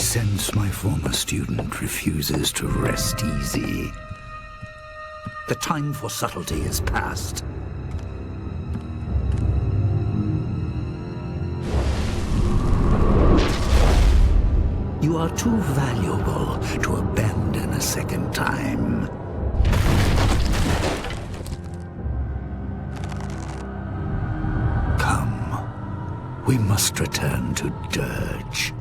sense my former student refuses to rest easy. The time for subtlety is past. You are too valuable to abandon a second time. Come, we must return to Dirge.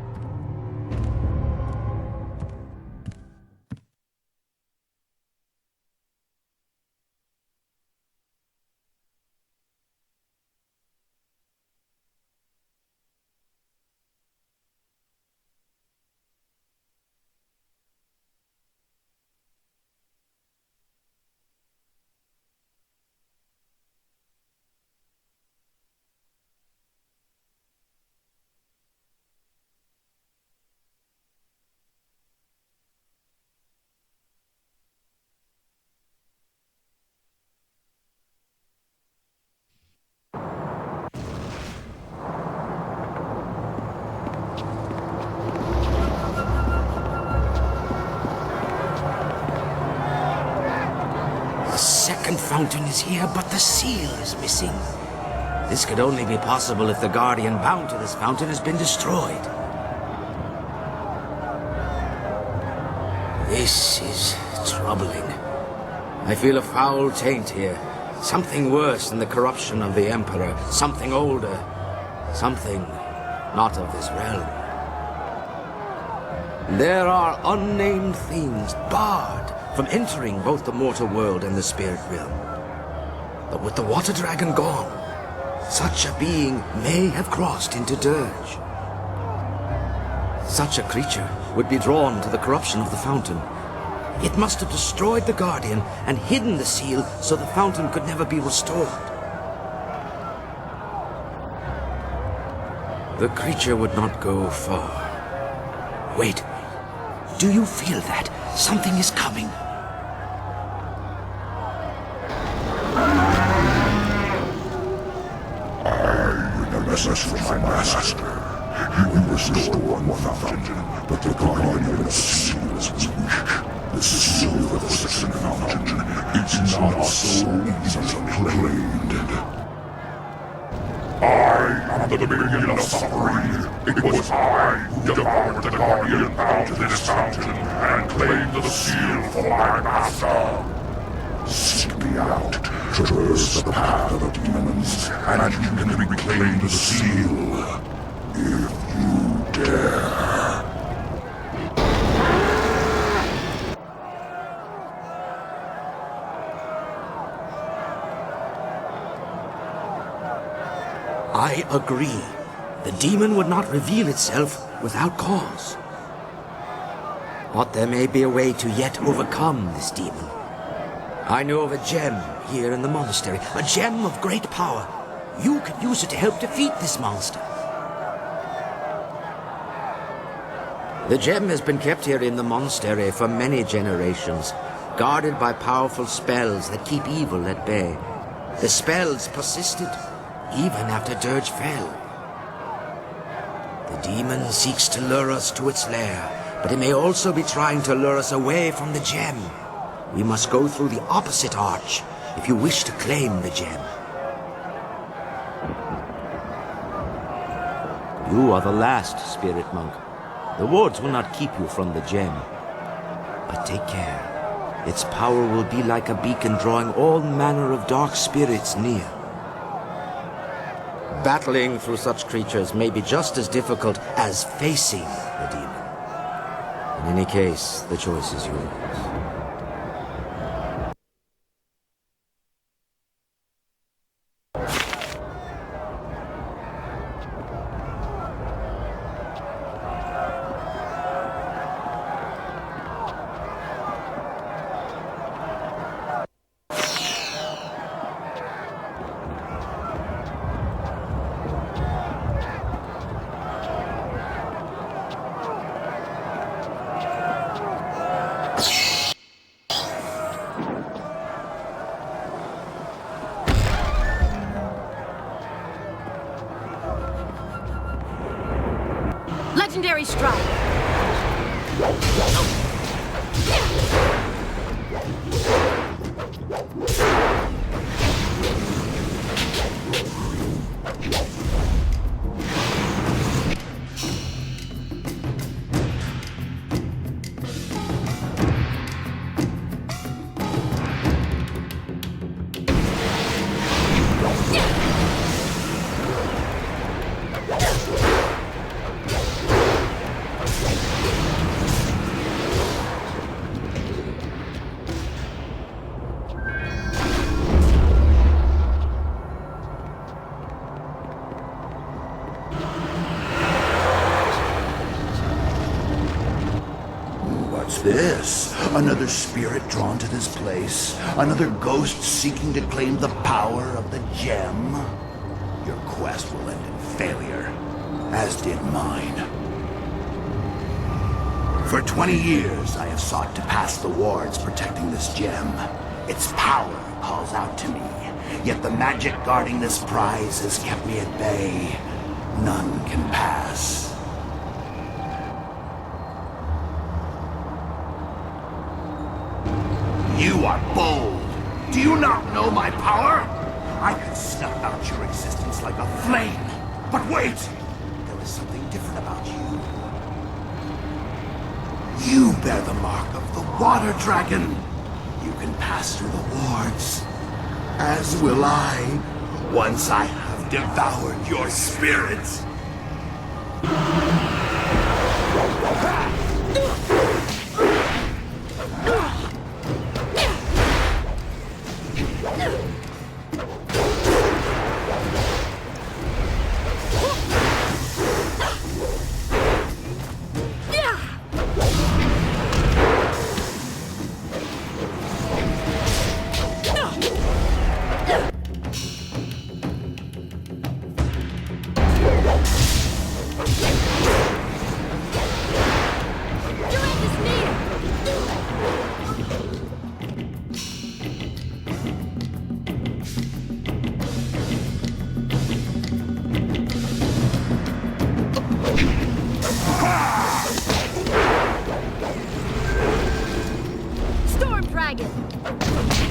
The second fountain is here, but the seal is missing. This could only be possible if the guardian bound to this fountain has been destroyed. This is troubling. I feel a foul taint here. Something worse than the corruption of the Emperor. Something older. Something not of this realm. There are unnamed things barred from entering both the mortal world and the spirit realm. But with the water dragon gone, such a being may have crossed into Dirge. Such a creature would be drawn to the corruption of the fountain. It must have destroyed the Guardian and hidden the seal so the fountain could never be restored. The creature would not go far. Wait, do you feel that? Something is coming. Message from my master. He will restore one fountain, but the guardian of the seal is weak. The seal of the second fountain is not so easily claimed. I am the beginning of suffering. It was I who devoured the guardian bound to this fountain and claimed the seal for my master. Seek me out, traverse the path of the demons, and you can reclaim the seal, if you dare. I agree. The demon would not reveal itself without cause. But there may be a way to yet overcome this demon. I know of a gem here in the monastery, a gem of great power. You could use it to help defeat this monster. The gem has been kept here in the monastery for many generations, guarded by powerful spells that keep evil at bay. The spells persisted, even after Dirge fell. The demon seeks to lure us to its lair, but it may also be trying to lure us away from the gem. We must go through the opposite arch if you wish to claim the gem. You are the last spirit monk. The wards will not keep you from the gem. But take care. Its power will be like a beacon drawing all manner of dark spirits near. Battling through such creatures may be just as difficult as facing the demon. In any case, the choice is yours. Legendary strike. Another spirit drawn to this place? Another ghost seeking to claim the power of the gem? Your quest will end in failure, as did mine. For 20 years, I have sought to pass the wards protecting this gem. Its power calls out to me, yet the magic guarding this prize has kept me at bay. None can pass. You are bold. Do you not know my power? I could snuff out your existence like a flame. But wait! There is something different about you. You bear the mark of the water dragon. You can pass through the wards. As will I, once I have devoured your spirit.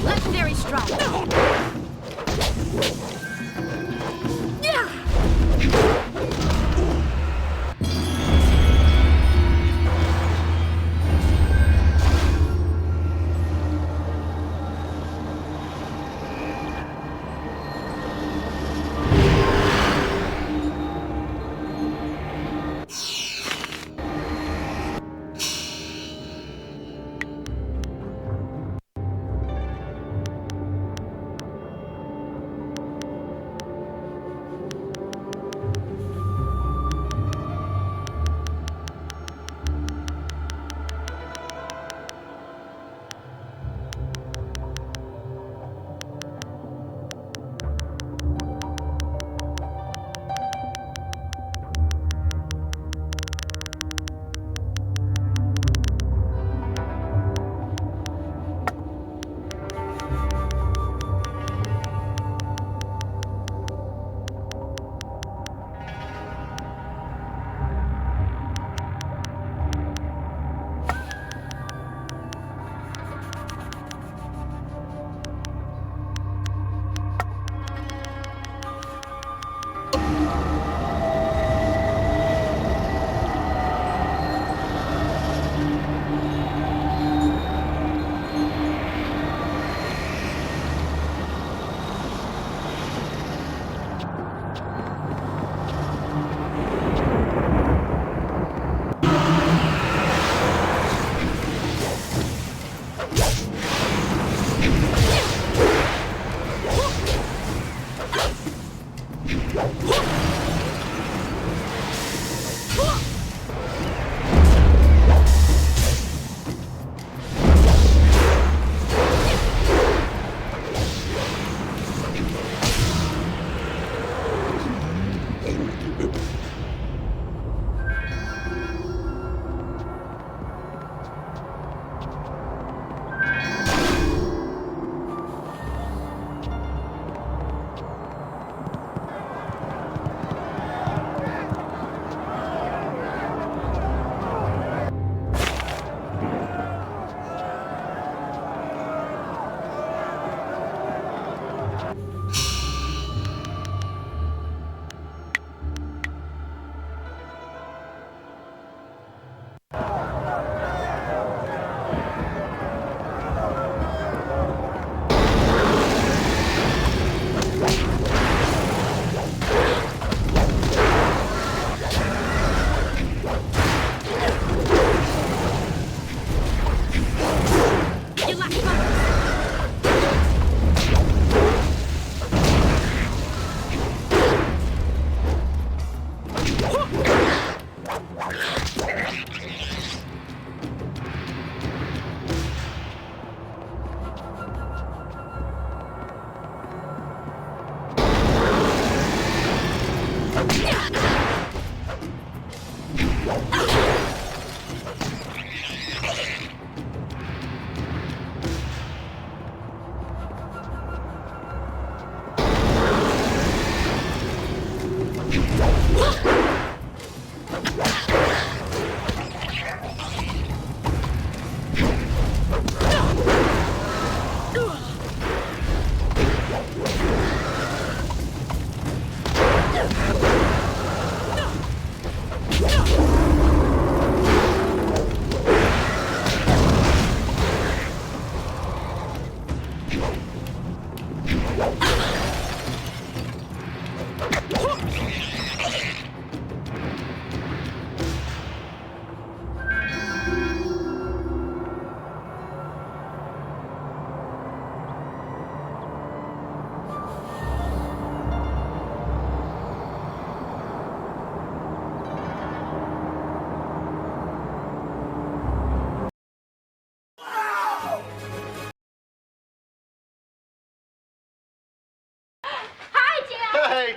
Legendary strike.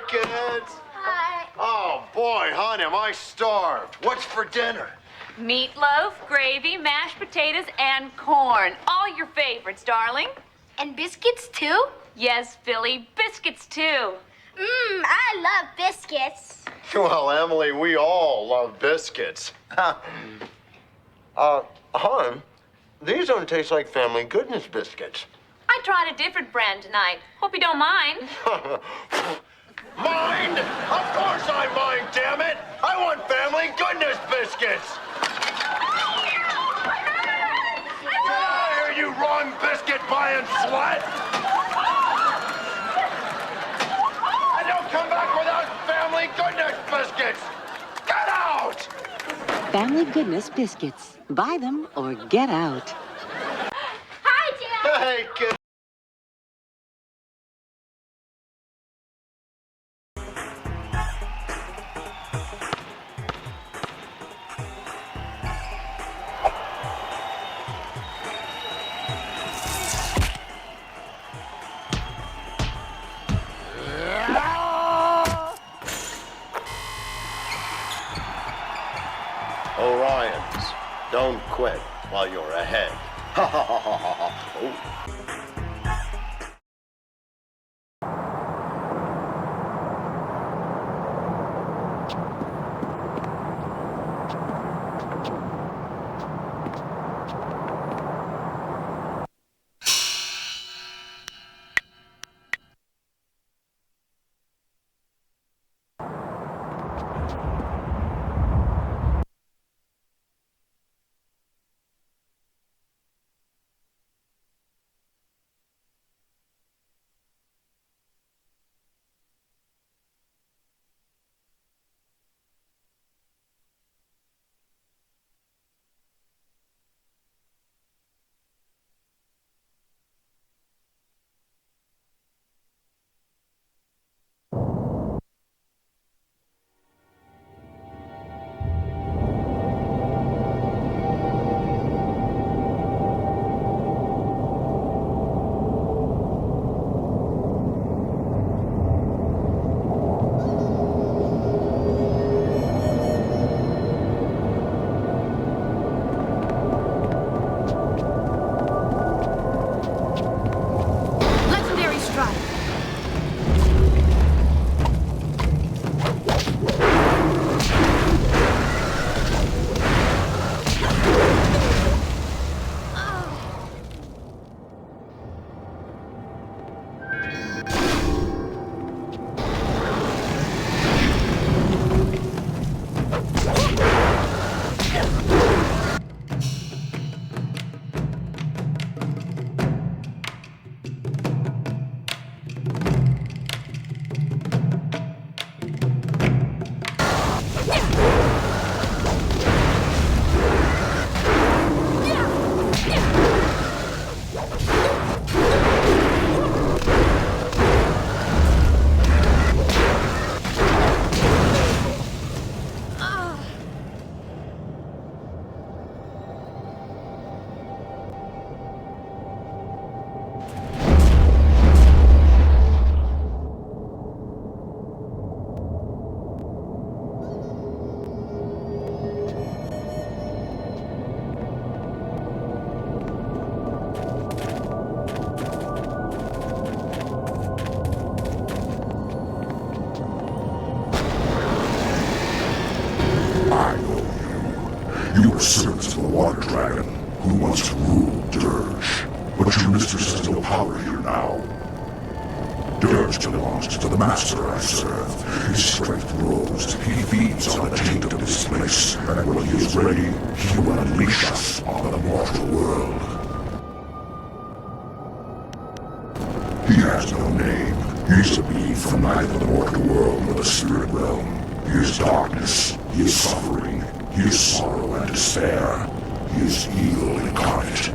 kids. Hi. Oh, boy, honey, am I starved. What's for dinner? Meatloaf, gravy, mashed potatoes, and corn. All your favorites, darling. And biscuits too? Yes, Billy, biscuits too. I love biscuits. Well, Emily, we all love biscuits. Hon, these don't taste like Family Goodness biscuits. I tried a different brand tonight. Hope you don't mind. Mind? Of course I mind, damn it! I want Family Goodness biscuits! Get out of here, you wrong biscuit buying slut! And don't come back without Family Goodness biscuits! Get out! Family Goodness biscuits. Buy them or get out. Hi, Dad. Hey, kid. Orions, don't quit while you're ahead. Ha ha ha ha ha ha. Oh. Legendary strike. I know you. You were servants of the Water Dragon, who once ruled Dirge. But your mistress has no power here now. Dirge belongs to the master I serve. His strength grows. He feeds on the taint of this place, and when he is ready, he will unleash us on the mortal world. He has no name. He is a being from neither the mortal world nor the spirit realm. He is darkness. He is suffering. He is sorrow and despair. He is evil incarnate.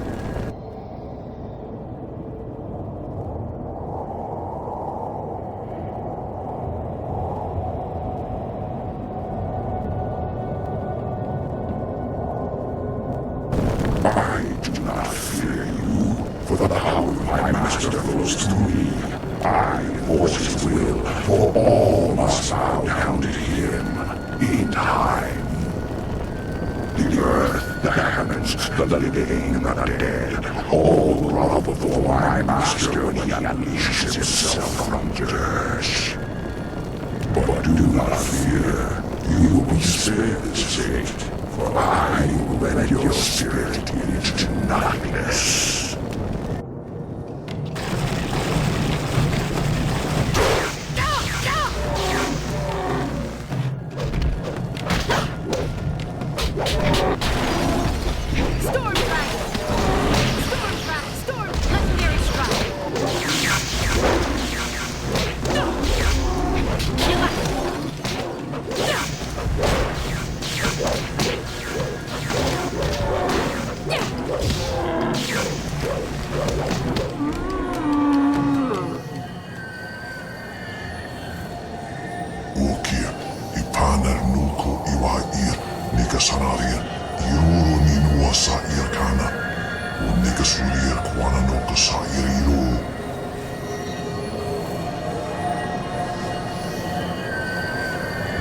I do not fear you, for the power of my master flows through me. I force his will, for all must bow down to him in time. The earth, the heavens, the living, the dead, all grovel before my master when he unleashes himself from dirt. But do not fear, you will be spared this fate, for I will let your spirit into nothingness.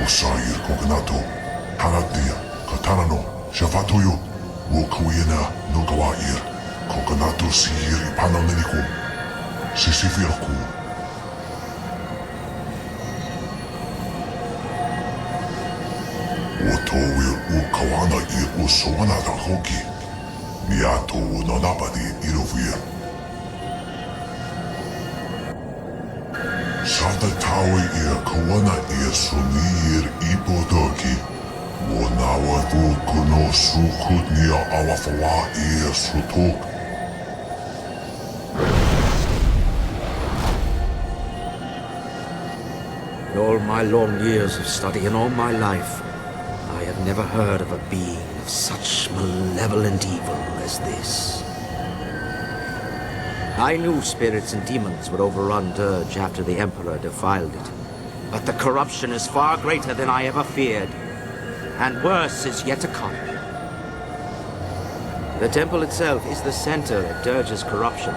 Osair Kokanato, Hanatia, Katanano, Shavatoyo, Wokuina, Nogawair, Kokanato Sihir Ipanamenico, Sisifirku. Wotoil Ukawana ir Usoana da Hoki, Niato Nonapadi Irovir. Sada tawe ia kawana ia sunir ipodoki. Wonawa vukuno sukut nia awafawa ia sutok. In all my long years of study and all my life, I have never heard of a being of such malevolent evil as this. I knew spirits and demons would overrun Dirge after the Emperor defiled it. But the corruption is far greater than I ever feared. And worse is yet to come. The temple itself is the center of Dirge's corruption.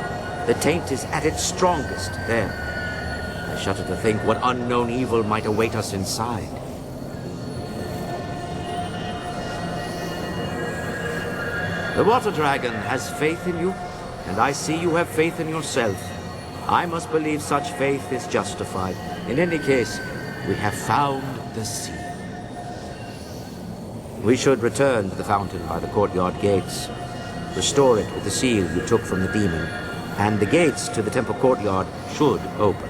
The taint is at its strongest there. I shudder to think what unknown evil might await us inside. The Water Dragon has faith in you. And I see you have faith in yourself. I must believe such faith is justified. In any case, we have found the seal. We should return to the fountain by the courtyard gates. Restore it with the seal you took from the demon, and the gates to the temple courtyard should open.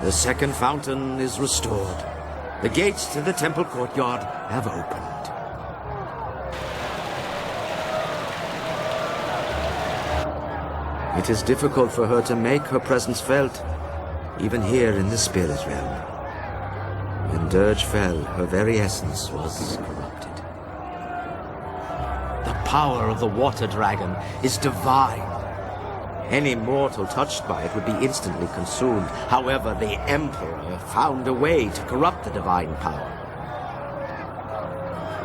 The second fountain is restored. The gates to the temple courtyard have opened. It is difficult for her to make her presence felt, even here in the spirit realm. When Dirge fell, her very essence was corrupted. The power of the water dragon is divine. Any mortal touched by it would be instantly consumed. However, the Emperor found a way to corrupt the divine power.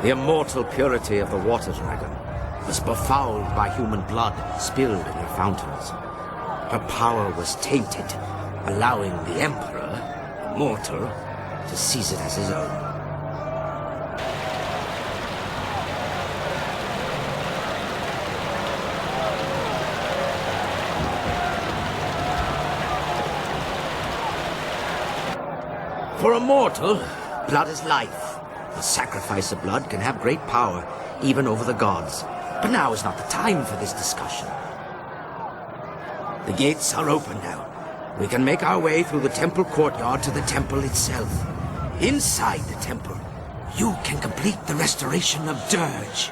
The immortal purity of the water dragon was befouled by human blood spilled in her fountains. Her power was tainted, allowing the Emperor, mortal, to seize it as his own. For a mortal, blood is life. The sacrifice of blood can have great power, even over the gods. But now is not the time for this discussion. The gates are open now. We can make our way through the temple courtyard to the temple itself. Inside the temple, you can complete the restoration of Dirge.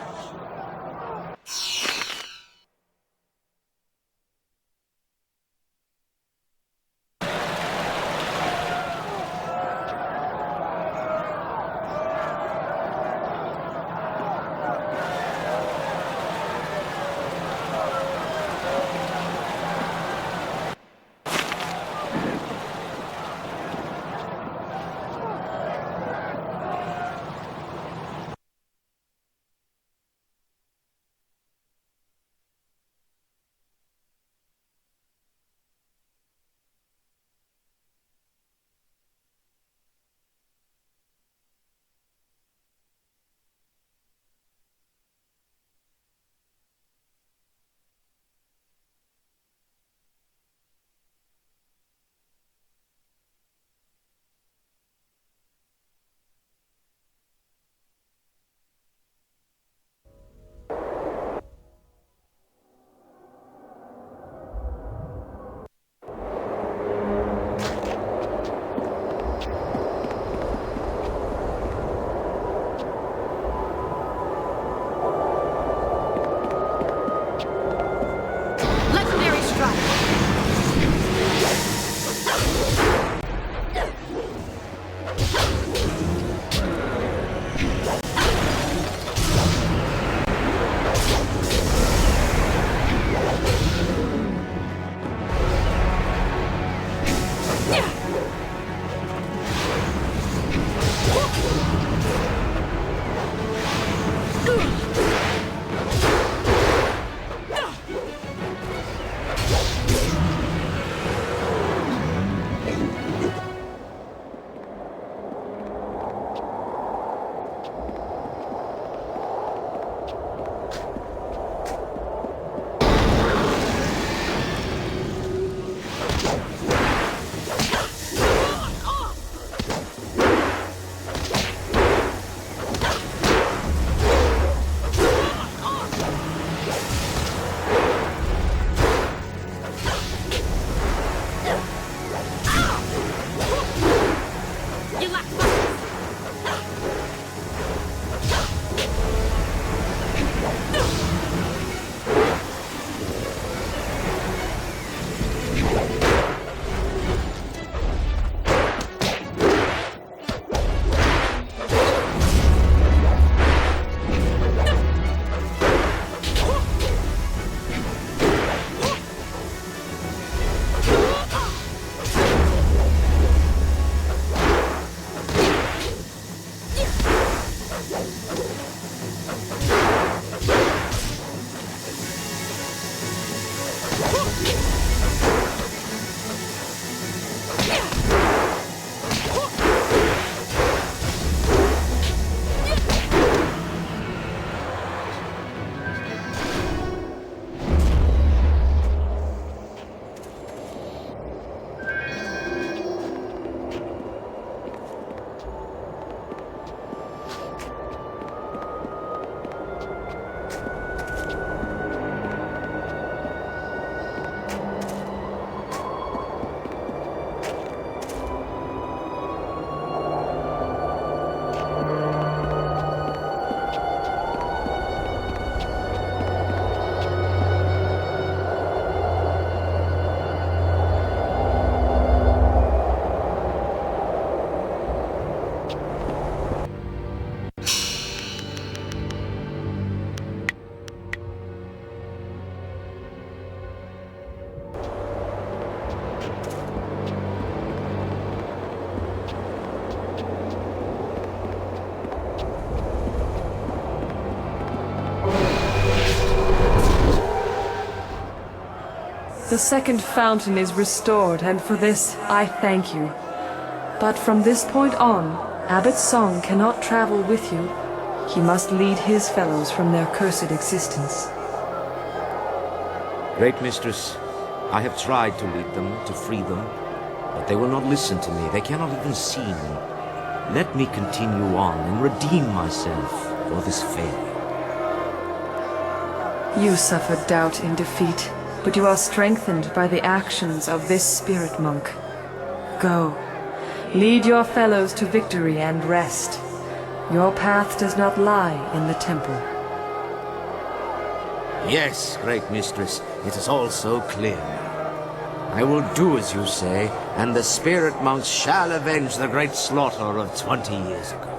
The second fountain is restored, and for this I thank you. But from this point on, Abbot Song cannot travel with you. He must lead his fellows from their cursed existence. Great Mistress, I have tried to lead them, to free them, but they will not listen to me. They cannot even see me. Let me continue on and redeem myself for this failure. You suffered doubt in defeat, but you are strengthened by the actions of this spirit monk. Go. Lead your fellows to victory and rest. Your path does not lie in the temple. Yes, Great Mistress, it is all so clear. I will do as you say, and the spirit monks shall avenge the great slaughter of 20 years ago.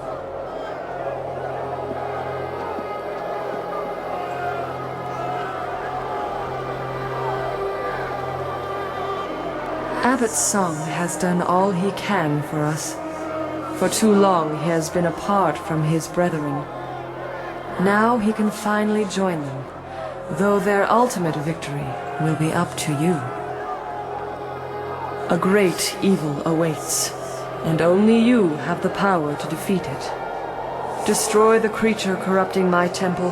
Abbot Song has done all he can for us. For too long he has been apart from his brethren. Now he can finally join them, though their ultimate victory will be up to you. A great evil awaits, and only you have the power to defeat it. Destroy the creature corrupting my temple.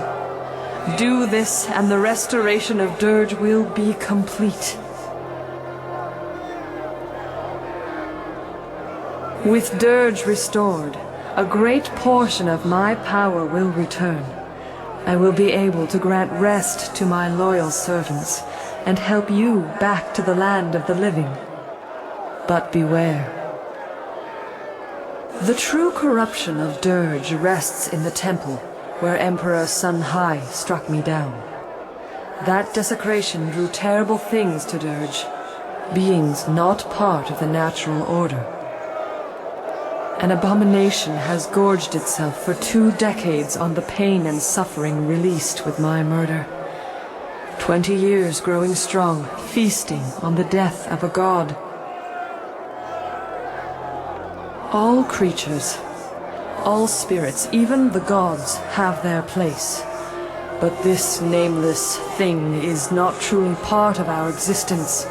Do this, and the restoration of Dirge will be complete. With Dirge restored, a great portion of my power will return. I will be able to grant rest to my loyal servants and help you back to the land of the living. But beware. The true corruption of Dirge rests in the temple where Emperor Sun Hai struck me down. That desecration drew terrible things to Dirge, beings not part of the natural order. An abomination has gorged itself for 2 decades on the pain and suffering released with my murder. 20 years growing strong, feasting on the death of a god. All creatures, all spirits, even the gods, have their place. But this nameless thing is not truly part of our existence.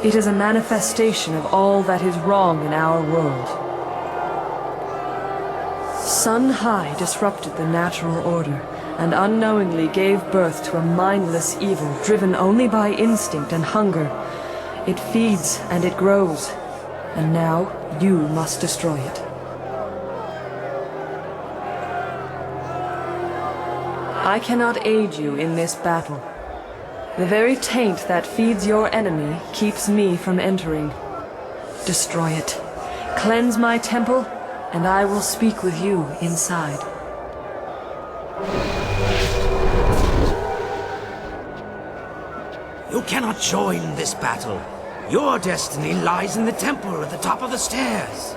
It is a manifestation of all that is wrong in our world. Sun Hai disrupted the natural order and unknowingly gave birth to a mindless evil driven only by instinct and hunger. It feeds and it grows, and now you must destroy it. I cannot aid you in this battle. The very taint that feeds your enemy keeps me from entering. Destroy it. Cleanse my temple, and I will speak with you inside. You cannot join this battle. Your destiny lies in the temple at the top of the stairs.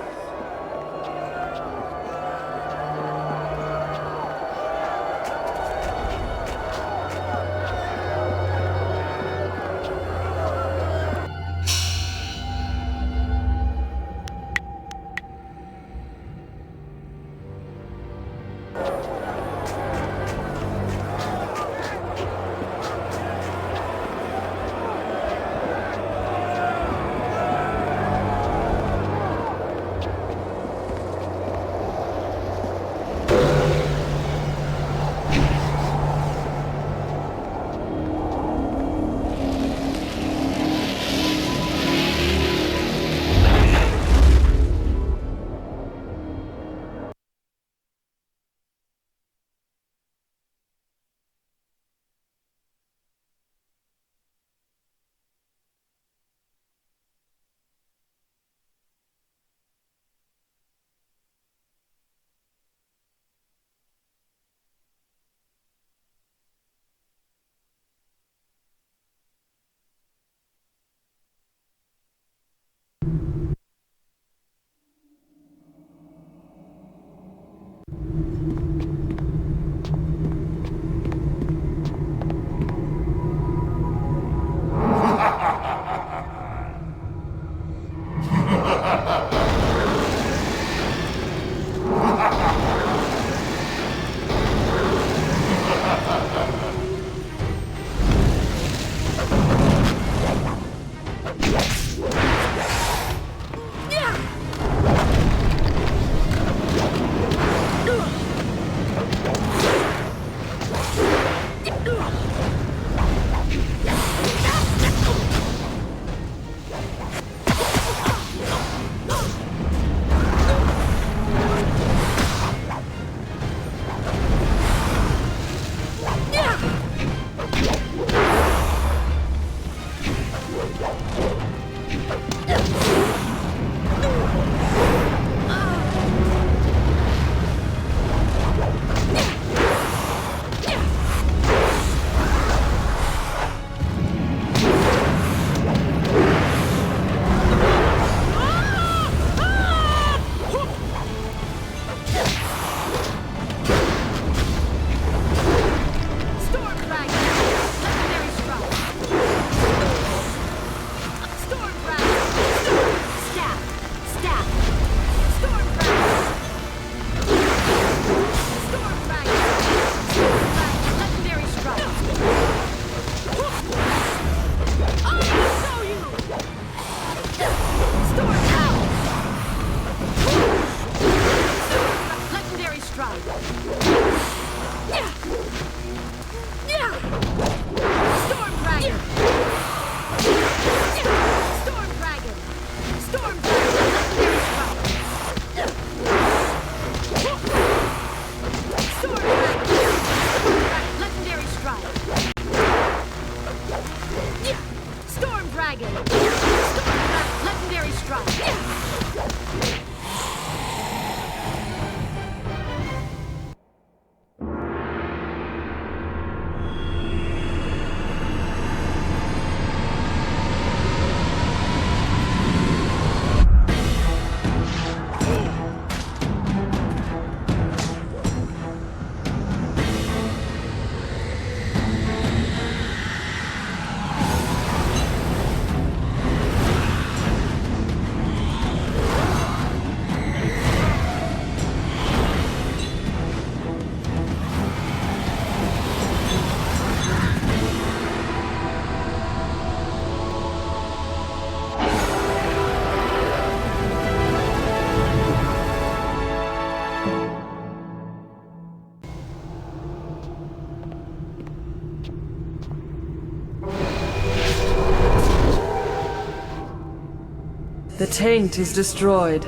taint is destroyed.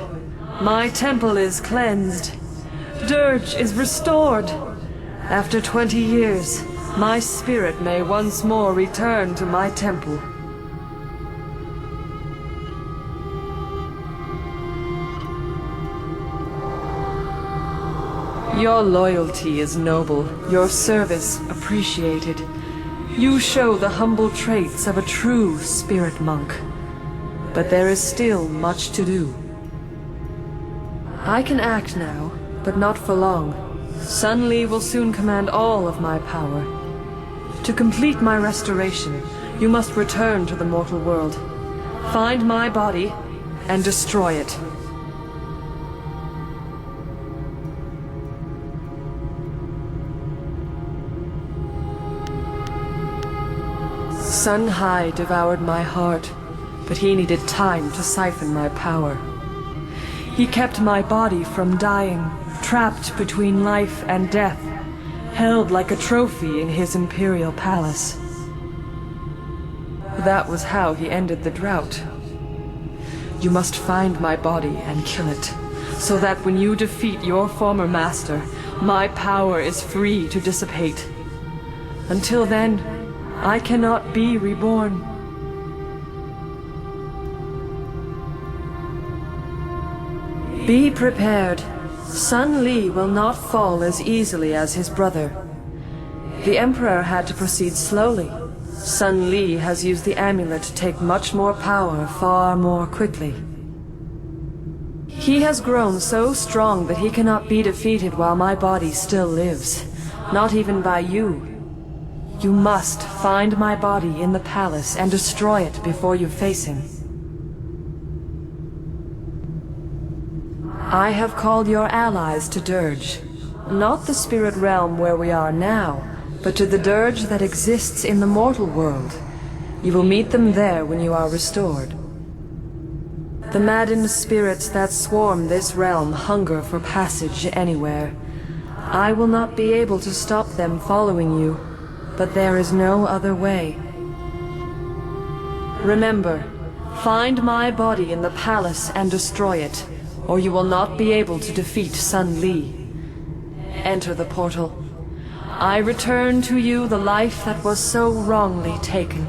My temple is cleansed. Dirge is restored. After 20 years, my spirit may once more return to my temple. Your loyalty is noble, your service appreciated. You show the humble traits of a true spirit monk. But there is still much to do. I can act now, but not for long. Sun Li will soon command all of my power. To complete my restoration, you must return to the mortal world. Find my body and destroy it. Sun Hai devoured my heart, but he needed time to siphon my power. He kept my body from dying, trapped between life and death, held like a trophy in his imperial palace. That was how he ended the drought. You must find my body and kill it, so that when you defeat your former master, my power is free to dissipate. Until then, I cannot be reborn. Be prepared. Sun Li will not fall as easily as his brother. The Emperor had to proceed slowly. Sun Li has used the amulet to take much more power far more quickly. He has grown so strong that he cannot be defeated while my body still lives. Not even by you. You must find my body in the palace and destroy it before you face him. I have called your allies to Dirge. Not the spirit realm where we are now, but to the Dirge that exists in the mortal world. You will meet them there when you are restored. The maddened spirits that swarm this realm hunger for passage anywhere. I will not be able to stop them following you, but there is no other way. Remember, find my body in the palace and destroy it, or you will not be able to defeat Sun Li. Enter the portal. I return to you the life that was so wrongly taken.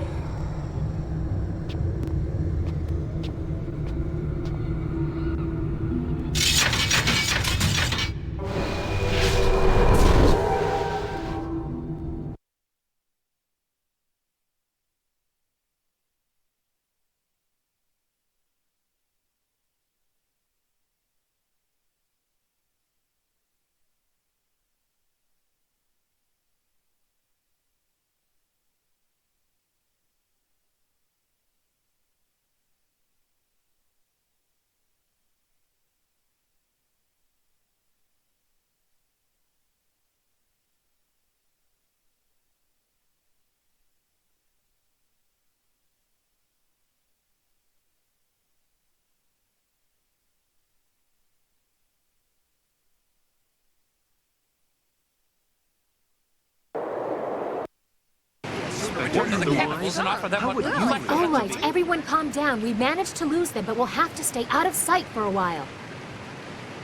All right, everyone calm down. We managed to lose them, but we'll have to stay out of sight for a while.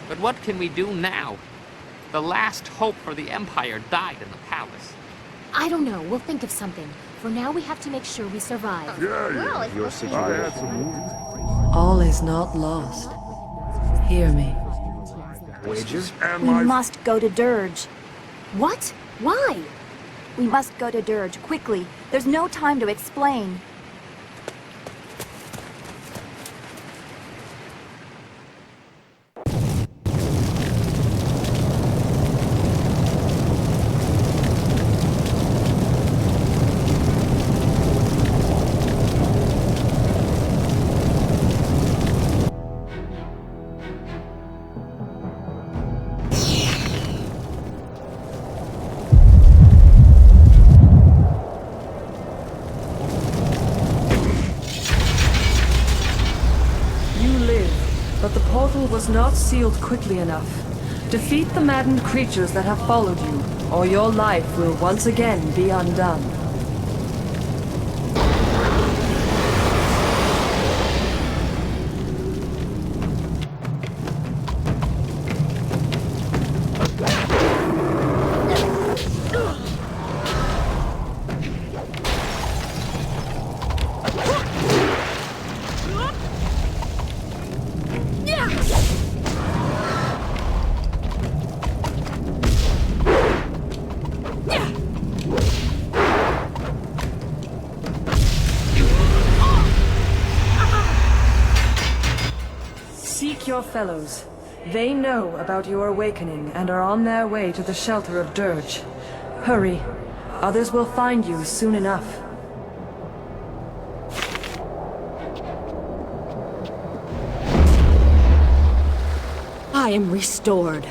But what can we do now? The last hope for the Empire died in the palace. I don't know. We'll think of something. For now, we have to make sure we survive. Your situation. All is not lost. Hear me. We must go to Dirge. What? Why? We must go to Dirge, quickly. There's no time to explain. But the portal was not sealed quickly enough. Defeat the maddened creatures that have followed you, or your life will once again be undone. your fellows. They know about your awakening and are on their way to the shelter of Dirge. Hurry. Others will find you soon enough. I am restored.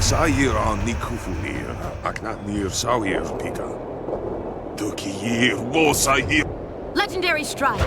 Sair an ni kufunir, ac nat nir sawir, Pika. Duki yir, wosa yir. Legendary strike.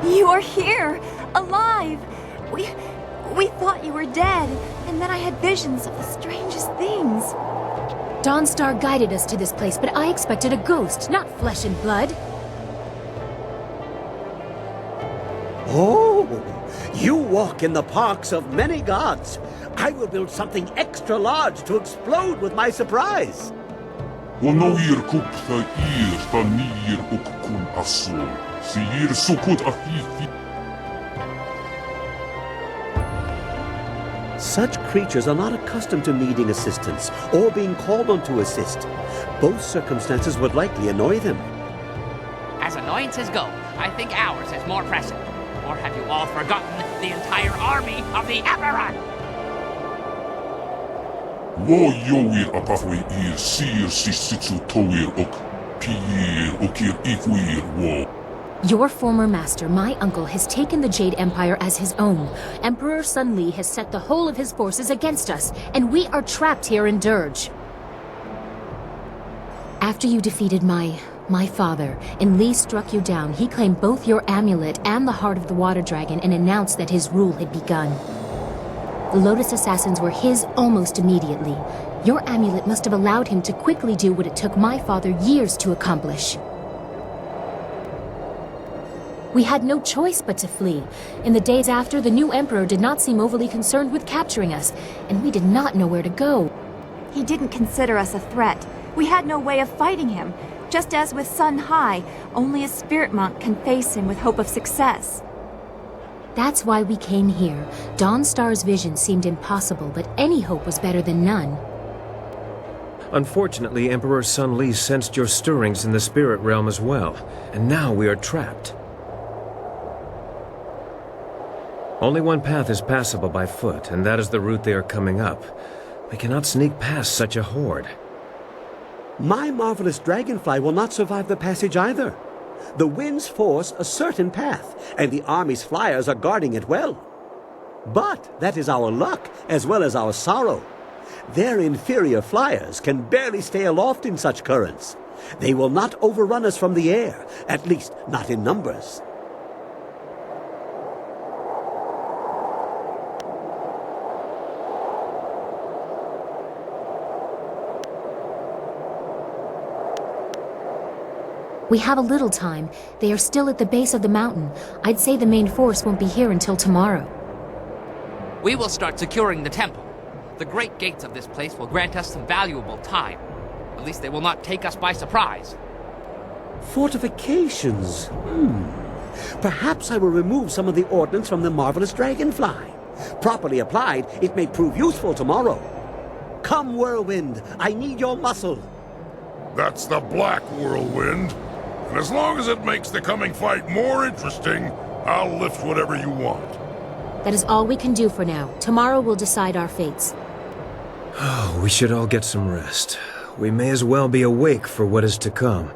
You are here, alive. We thought you were dead, and then I had visions of the strangest things. Dawnstar guided us to this place, but I expected a ghost, not flesh and blood. Oh, you walk in the parks of many gods. I will build something extra large to explode with my surprise. ونوير كوب ثائر ثانير أكون أصول سيير سكوت أفيفي. Such creatures are not accustomed to needing assistance or being called on to assist. Both circumstances would likely annoy them. As annoyances go, I think ours is more pressing. Or have you all forgotten the entire army of the Emperor? Wo yoir apafwe ir sir sisitsu toir ok piir okir ikweir wo. Your former master, my uncle, has taken the Jade Empire as his own. Emperor Sun Li has set the whole of his forces against us, and we are trapped here in Dirge. After you defeated my father, and Li struck you down, he claimed both your amulet and the heart of the water dragon and announced that his rule had begun. The Lotus Assassins were his almost immediately. Your amulet must have allowed him to quickly do what it took my father years to accomplish. We had no choice but to flee. In the days after, the new emperor did not seem overly concerned with capturing us, and we did not know where to go. He didn't consider us a threat. We had no way of fighting him. Just as with Sun Hai, only a spirit monk can face him with hope of success. That's why we came here. Dawnstar's vision seemed impossible, but any hope was better than none. Unfortunately, Emperor Sun Li sensed your stirrings in the spirit realm as well, and now we are trapped. Only one path is passable by foot, and that is the route they are coming up. We cannot sneak past such a horde. My marvelous dragonfly will not survive the passage either. The winds force a certain path, and the army's flyers are guarding it well. But that is our luck, as well as our sorrow. Their inferior flyers can barely stay aloft in such currents. They will not overrun us from the air, at least not in numbers. We have a little time. They are still at the base of the mountain. I'd say the main force won't be here until tomorrow. We will start securing the temple. The great gates of this place will grant us some valuable time. At least they will not take us by surprise. Fortifications? Perhaps I will remove some of the ordnance from the marvelous dragonfly. Properly applied, it may prove useful tomorrow. Come, whirlwind, I need your muscle. That's the Black Whirlwind. And as long as it makes the coming fight more interesting, I'll lift whatever you want. That is all we can do for now. Tomorrow will decide our fates. Oh, we should all get some rest. We may as well be awake for what is to come.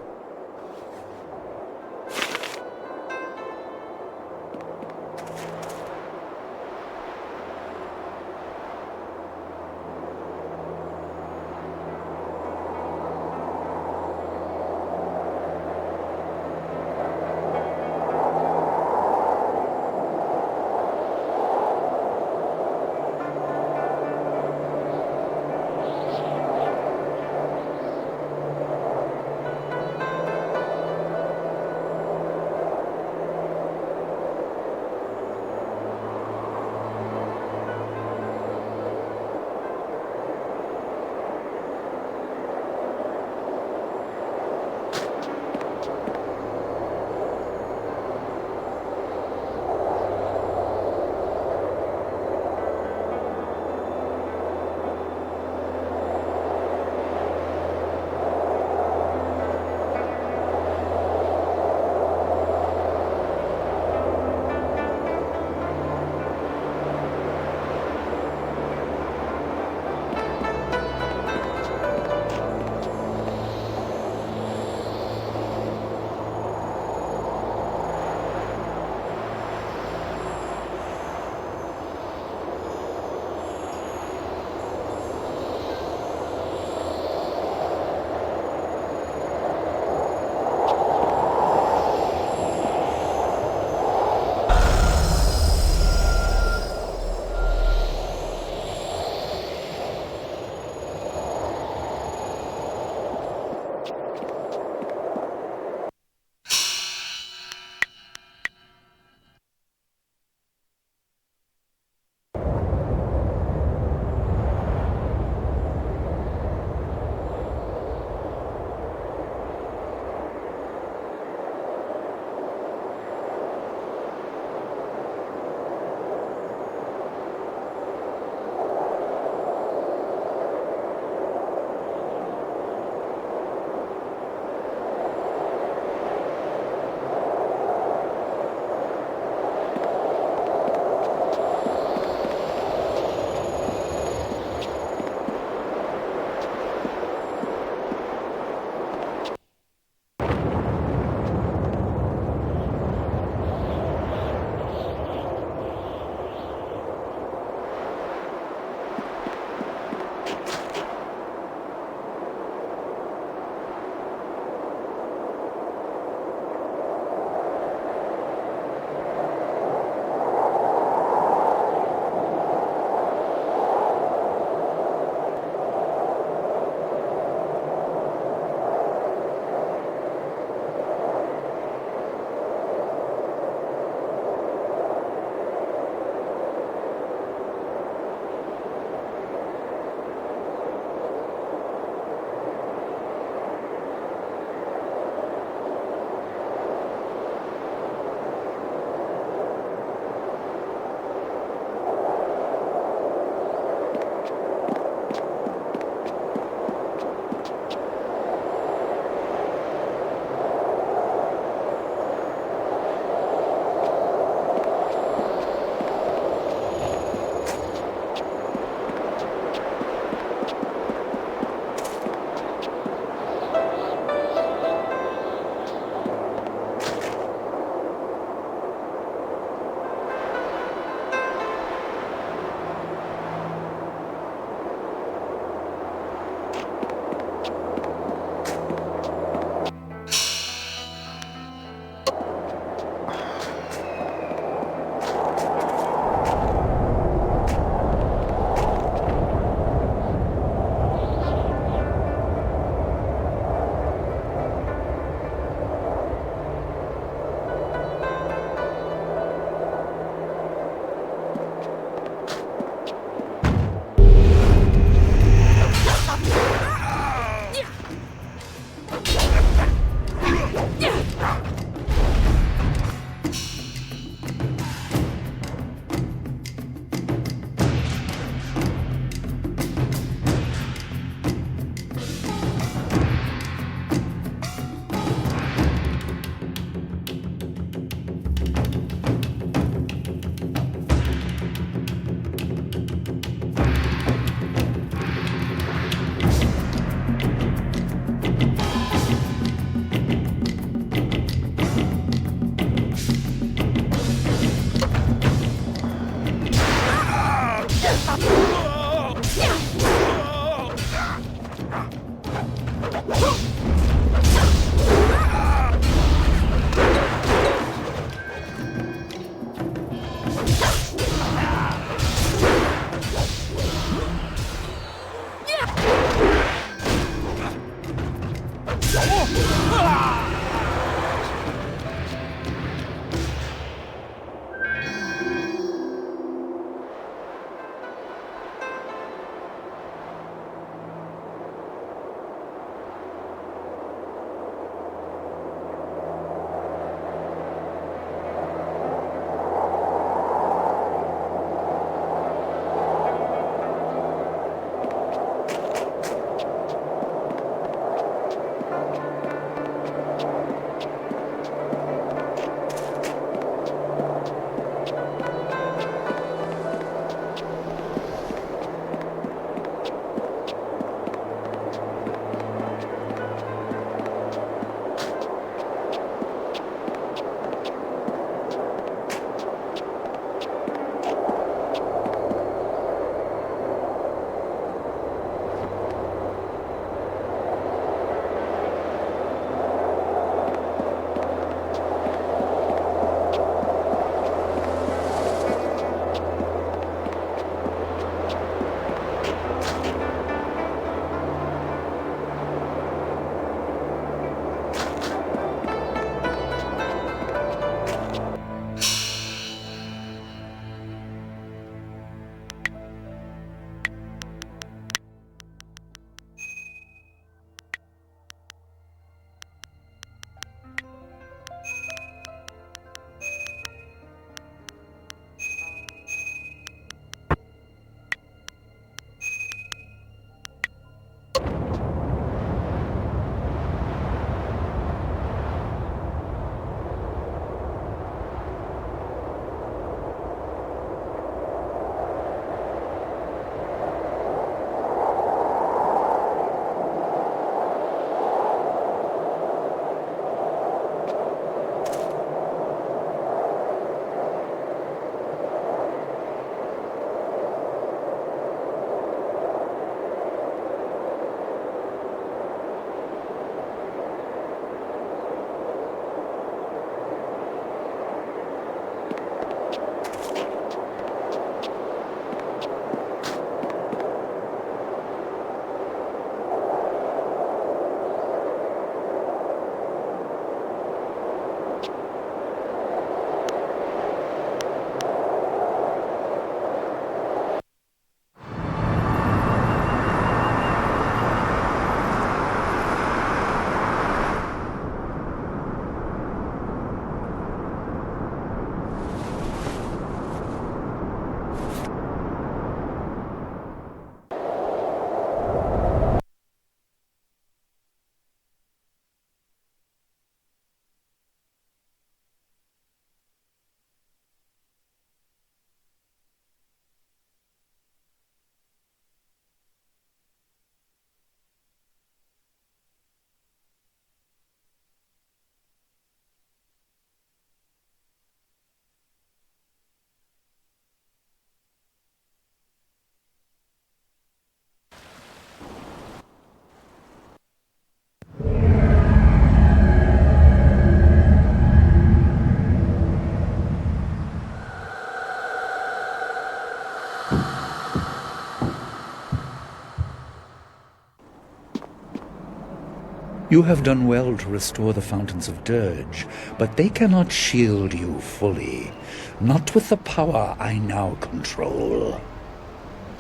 You have done well to restore the Fountains of Dirge, but they cannot shield you fully. Not with the power I now control.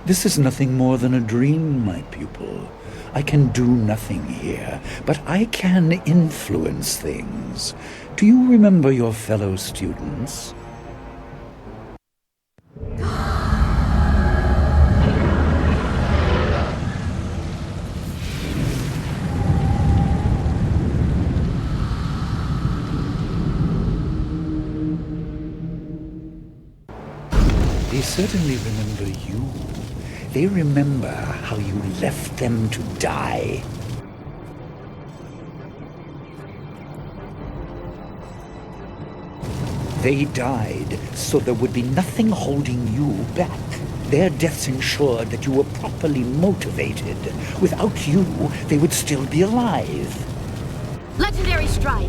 This is nothing more than a dream, my pupil. I can do nothing here, but I can influence things. Do you remember your fellow students? They certainly remember you. They remember how you left them to die. They died so there would be nothing holding you back. Their deaths ensured that you were properly motivated. Without you, they would still be alive. Legendary strike.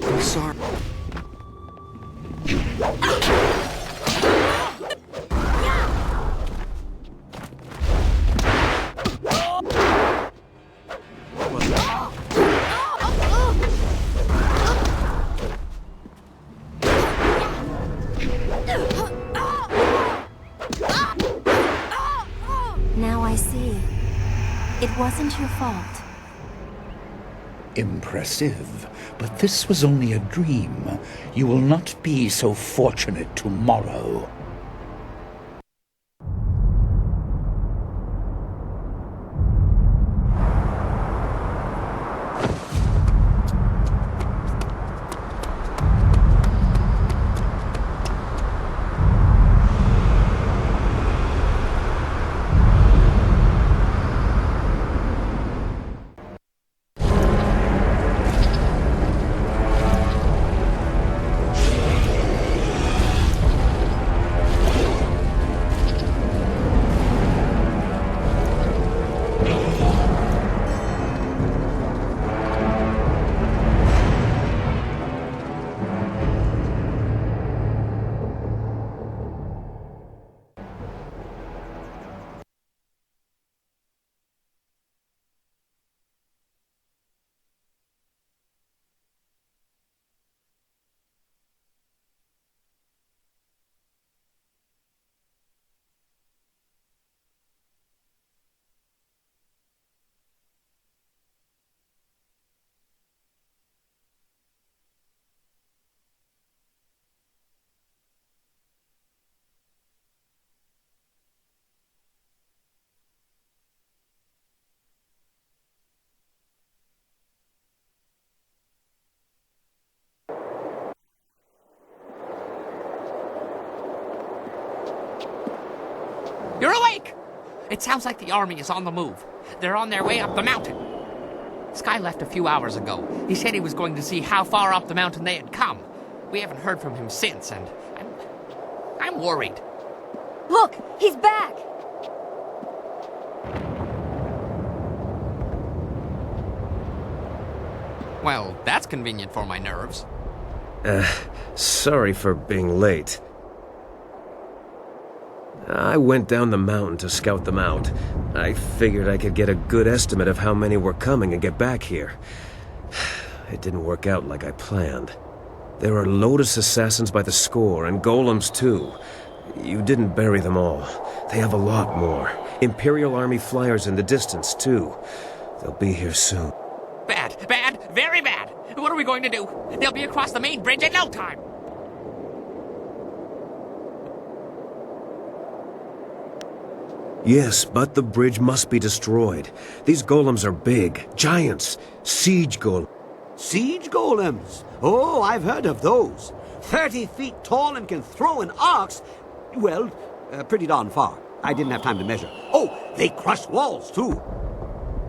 I'm sorry. Now I see. It wasn't your fault. Impressive, but this was only a dream. You will not be so fortunate tomorrow. You're awake! It sounds like the army is on the move. They're on their way up the mountain. Sky left a few hours ago. He said he was going to see how far up the mountain they had come. We haven't heard from him since, and I'm worried. Look! He's back! Well, that's convenient for my nerves. Sorry for being late. I went down the mountain to scout them out. I figured I could get a good estimate of how many were coming and get back here. It didn't work out like I planned. There are Lotus assassins by the score, and golems too. You didn't bury them all. They have a lot more. Imperial Army flyers in the distance, too. They'll be here soon. Bad, bad, very bad. What are we going to do? They'll be across the main bridge in no time. Yes, but the bridge must be destroyed. These golems are big, giants, siege golems. Siege golems? Oh, I've heard of those. 30 feet tall and can throw an ox, well, pretty darn far. I didn't have time to measure. Oh, they crushed walls, too.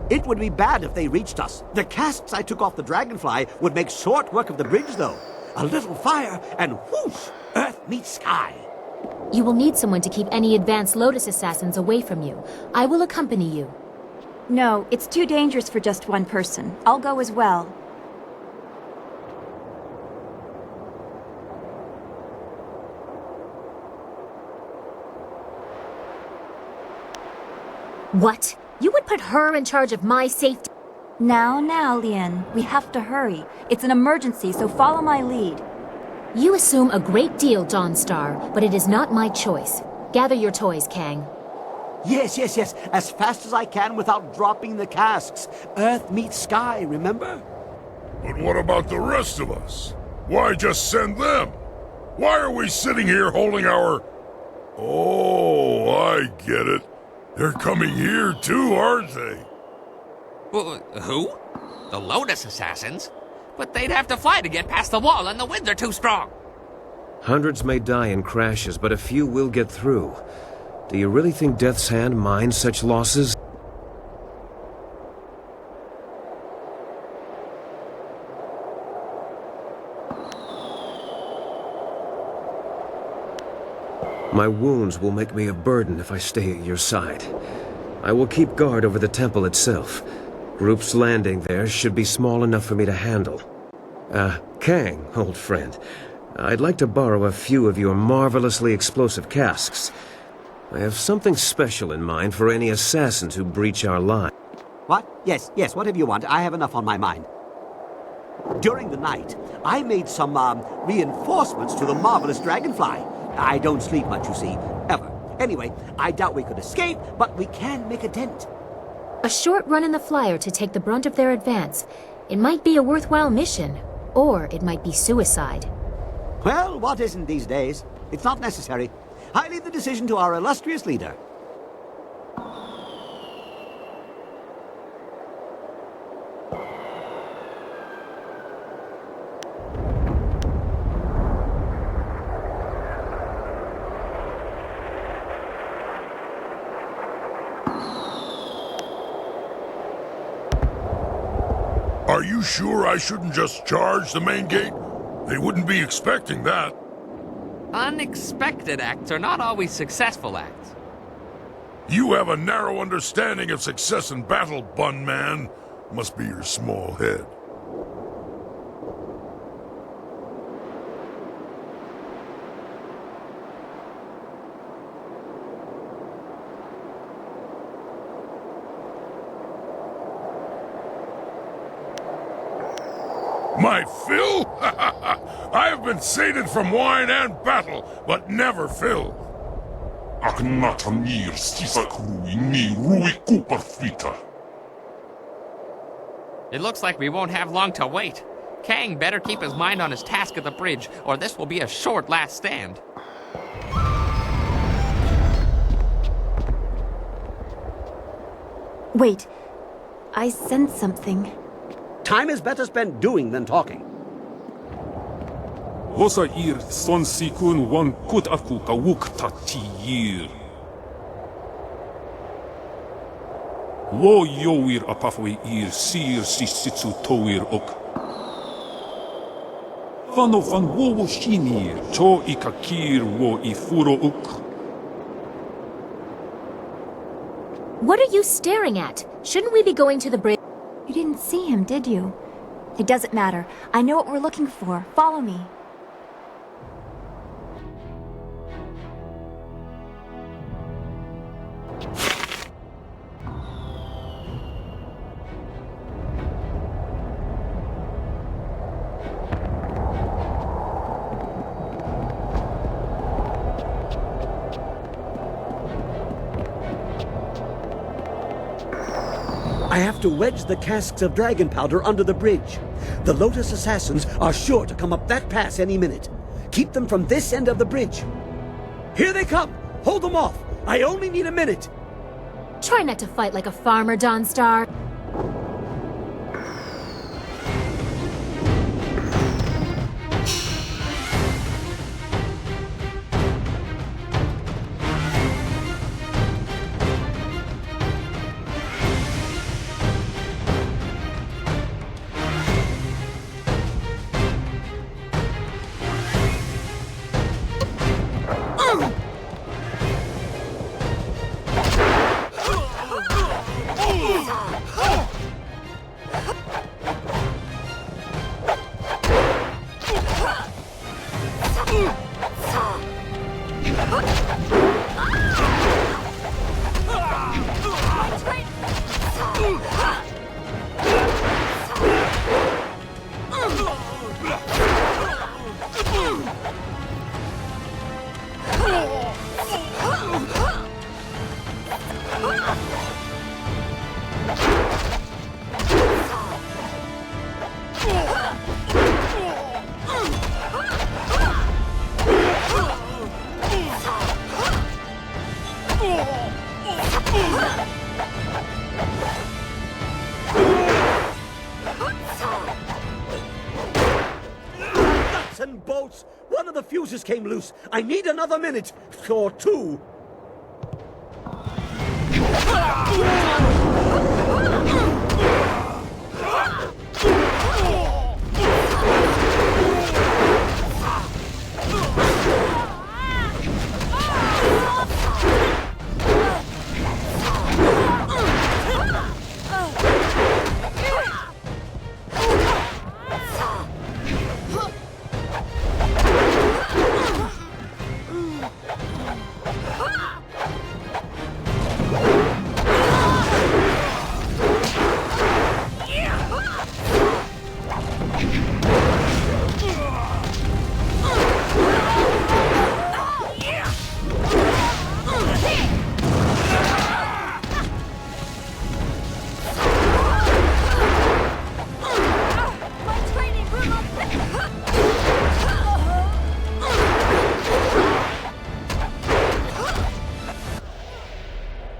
It would be bad if they reached us. The casks I took off the dragonfly would make short work of the bridge, though. A little fire, and whoosh! Earth meets sky. You will need someone to keep any advanced Lotus assassins away from you. I will accompany you. No, it's too dangerous for just one person. I'll go as well. What? You would put her in charge of my safety? Now, Lien. We have to hurry. It's an emergency, so follow my lead. You assume a great deal, Dawnstar, but it is not my choice. Gather your toys, Kang. Yes. As fast as I can without dropping the casks. Earth meets sky, remember? But what about the rest of us? Why just send them? Why are we sitting here holding our... Oh, I get it. They're coming here too, aren't they? Well, who? The Lotus assassins? But they'd have to fly to get past the wall, and the winds are too strong. Hundreds may die in crashes, but a few will get through. Do you really think Death's Hand minds such losses? My wounds will make me a burden if I stay at your side. I will keep guard over the temple itself. Groups landing there should be small enough for me to handle. Kang, old friend, I'd like to borrow a few of your marvelously explosive casks. I have something special in mind for any assassins who breach our line. What? Yes, whatever you want. I have enough on my mind. During the night, I made some, reinforcements to the marvelous dragonfly. I don't sleep much, you see, ever. Anyway, I doubt we could escape, but we can make a dent. A short run in the flyer to take the brunt of their advance. It might be a worthwhile mission, or it might be suicide. Well, what isn't these days? It's not necessary. I leave the decision to our illustrious leader. Are you sure I shouldn't just charge the main gate? They wouldn't be expecting that. Unexpected acts are not always successful acts. You have a narrow understanding of success in battle, Bun Man. Must be your small head. My fill? I have been sated from wine and battle, but never fill. It looks like we won't have long to wait. Kang better keep his mind on his task at the bridge, or this will be a short last stand. Wait, I sense something. Time is better spent doing than talking. Hosa ir son sikun wan kut aku kawuk tatiyir. Lo yoir apafwe ir sir sisitsu toir ok. Fano van wo shinir cho ikakir wo ifuro uk. What are you staring at? Shouldn't we be going to the bridge? You didn't see him, did you? It doesn't matter. I know what we're looking for. Follow me. I have to wedge the casks of dragon powder under the bridge. The Lotus assassins are sure to come up that pass any minute. Keep them from this end of the bridge. Here they come! Hold them off! I only need a minute! Try not to fight like a farmer, Dawnstar. Nuts and bolts! One of the fuses came loose. I need another minute. Or two.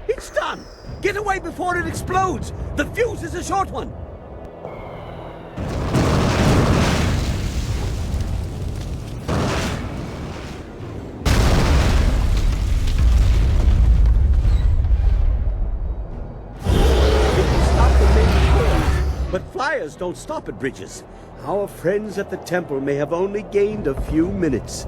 It's done! Get away before it explodes! The fuse is a short one! But flyers don't stop at bridges. Our friends at the temple may have only gained a few minutes.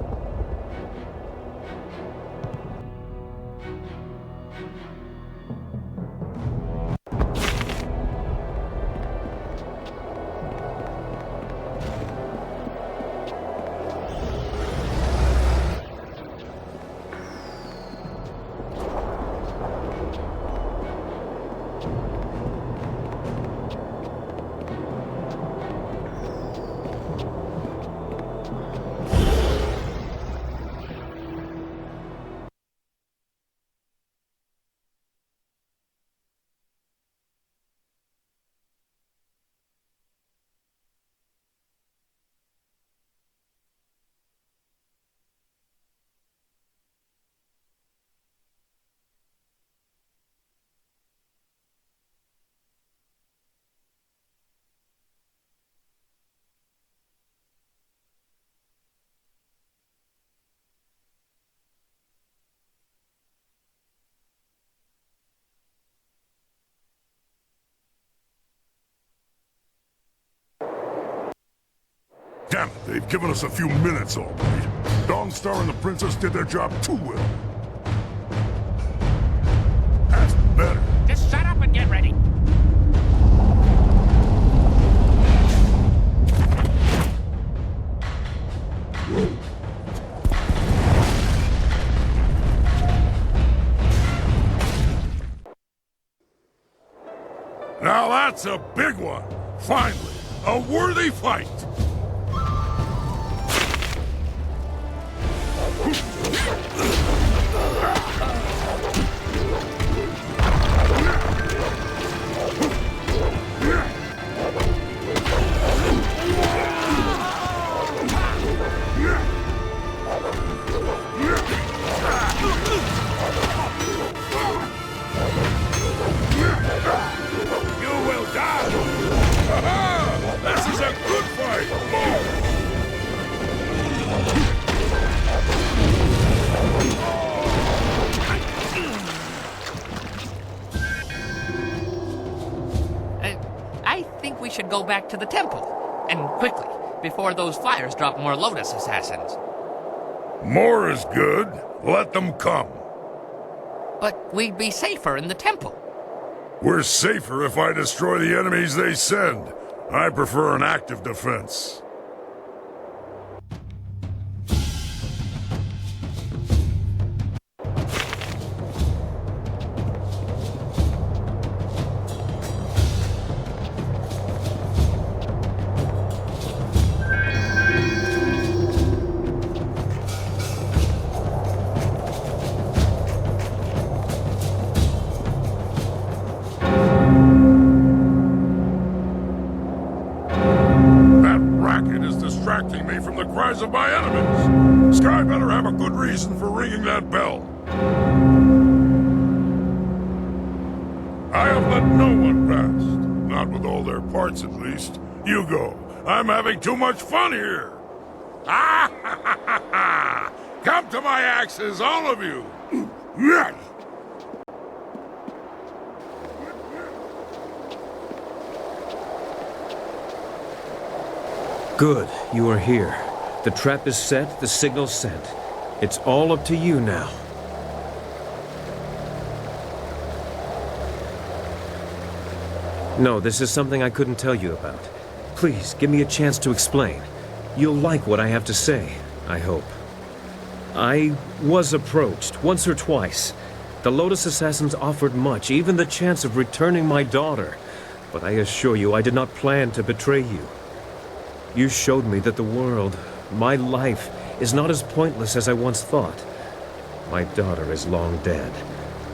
Damn it, they've given us a few minutes already. Dagstar and the Princess did their job too well. That's better. Just shut up and get ready. Now that's a big one. Finally, a worthy fight. This is a good fight! I think we should go back to the temple. And quickly, before those flyers drop more Lotus assassins. More is good. Let them come. But we'd be safer in the temple. We're safer if I destroy the enemies they send. I prefer an active defense. is distracting me from the cries of my enemies. Sky better have a good reason for ringing that bell. I have let no one past. Not with all their parts, at least. You go. I'm having too much fun here. Ah, ha, ha, ha, ha. Come to my axes, all of you. Good, you are here. The trap is set, the signal's sent. It's all up to you now. No, this is something I couldn't tell you about. Please, give me a chance to explain. You'll like what I have to say, I hope. I was approached, once or twice. The Lotus Assassins offered much, even the chance of returning my daughter. But I assure you, I did not plan to betray you. You showed me that the world, my life, is not as pointless as I once thought. My daughter is long dead.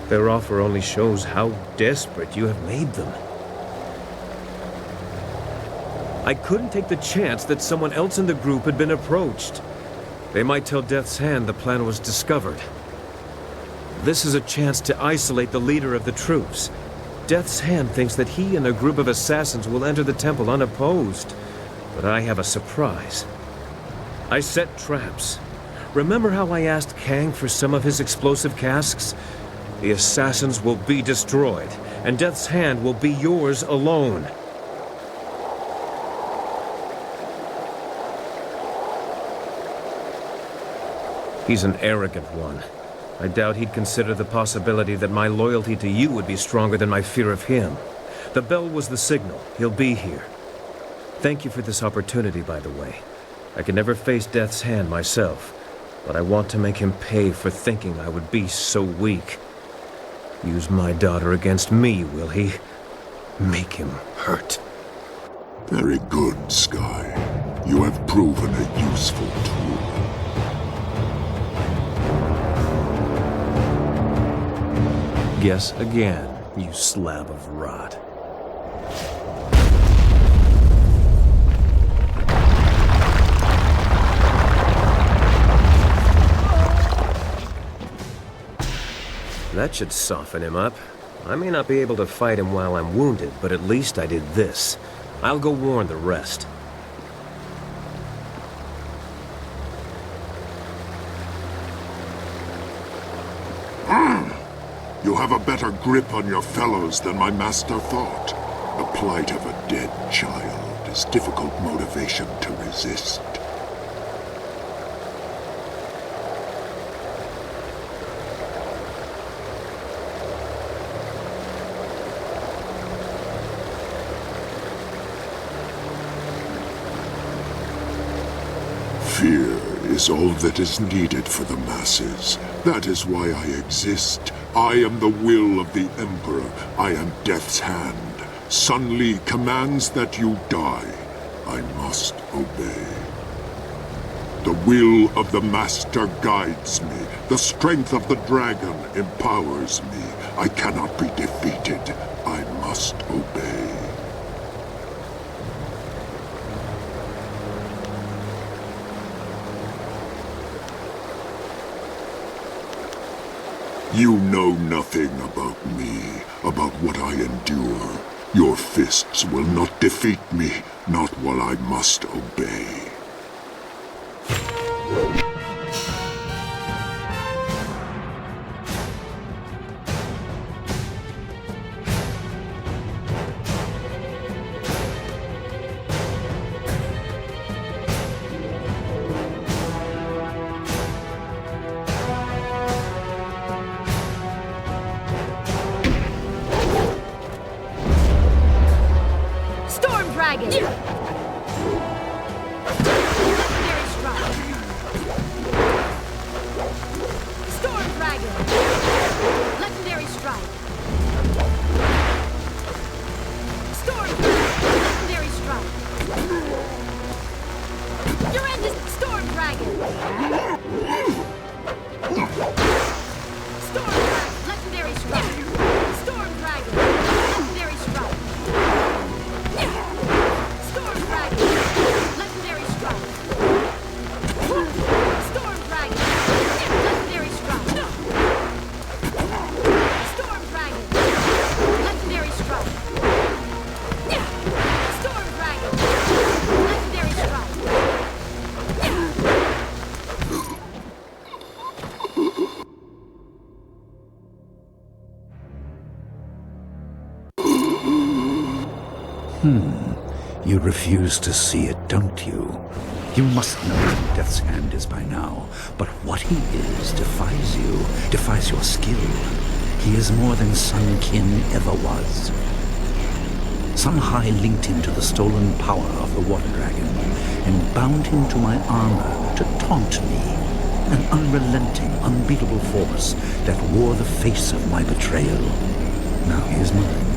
Their offer only shows how desperate you have made them. I couldn't take the chance that someone else in the group had been approached. They might tell Death's Hand the plan was discovered. This is a chance to isolate the leader of the troops. Death's Hand thinks that he and a group of assassins will enter the temple unopposed. But I have a surprise. I set traps. Remember how I asked Kang for some of his explosive casks? The assassins will be destroyed, and Death's Hand will be yours alone. He's an arrogant one. I doubt he'd consider the possibility that my loyalty to you would be stronger than my fear of him. The bell was the signal. He'll be here. Thank you for this opportunity, by the way. I can never face Death's Hand myself, but I want to make him pay for thinking I would be so weak. Use my daughter against me, will he? Make him hurt. Very good, Sky. You have proven a useful tool. Guess again, you slab of rot. That should soften him up. I may not be able to fight him while I'm wounded, but at least I did this. I'll go warn the rest. You have a better grip on your fellows than my master thought. The plight of a dead child is difficult motivation to resist. Fear is all that is needed for the masses. That is why I exist. I am the will of the Emperor. I am Death's Hand. Sun Li commands that you die. I must obey. The will of the Master guides me. The strength of the dragon empowers me. I cannot be defeated. I must obey. You know nothing about me, about what I endure. Your fists will not defeat me, not while I must obey. Legendary strike. You refuse to see it, don't you? You must know who Death's Hand is by now, but what he is defies you, defies your skill. He is more than Sun Qin ever was. Sun Hai linked him to the stolen power of the Water Dragon, and bound him to my armor to taunt me. An unrelenting, unbeatable force that wore the face of my betrayal. Now he is mine.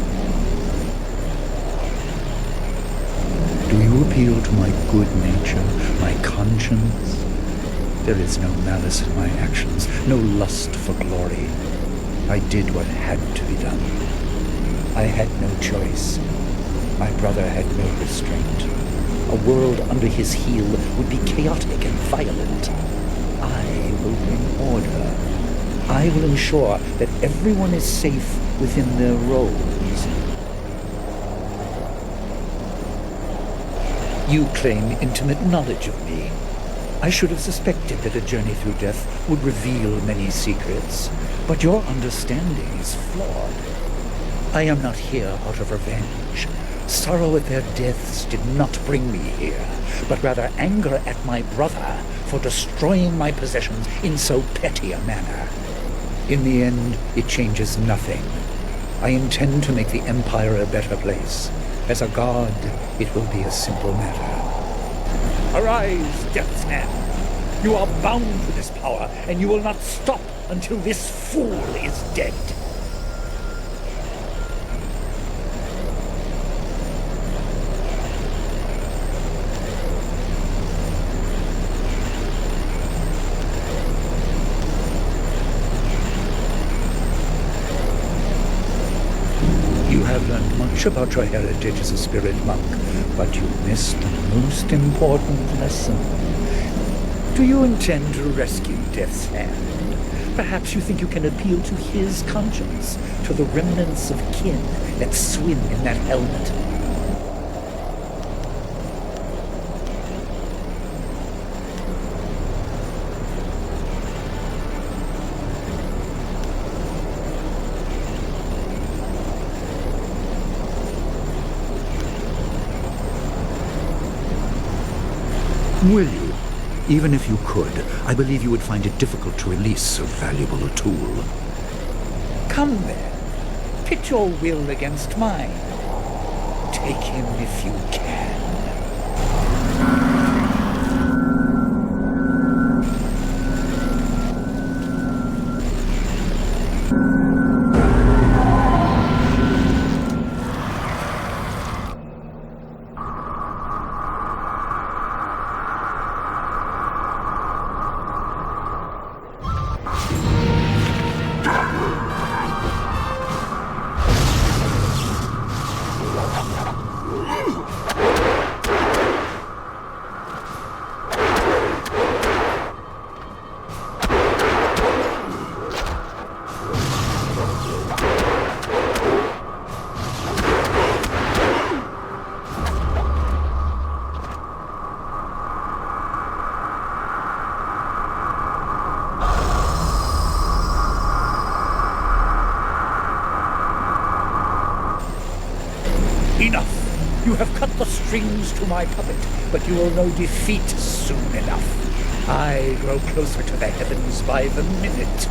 Do you appeal to my good nature, my conscience? There is no malice in my actions, no lust for glory. I did what had to be done. I had no choice. My brother had no restraint. A world under his heel would be chaotic and violent. I will bring order. I will ensure that everyone is safe within their roles. You claim intimate knowledge of me. I should have suspected that a journey through death would reveal many secrets, but your understanding is flawed. I am not here out of revenge. Sorrow at their deaths did not bring me here, but rather anger at my brother for destroying my possessions in so petty a manner. In the end, it changes nothing. I intend to make the Empire a better place. As a god, it will be a simple matter. Arise, Death's Hand! You are bound to this power, and you will not stop until this fool is dead. You have learned much about your heritage as a spirit monk, but you missed the most important lesson. Do you intend to rescue Death's Hand? Perhaps you think you can appeal to his conscience, to the remnants of kin that swim in that helmet. Will you? Even if you could, I believe you would find it difficult to release so valuable a tool. Come then. Pit your will against mine. Take him if you can. Enough! You have cut the strings to my puppet, but you will know defeat soon enough. I grow closer to the heavens by the minute.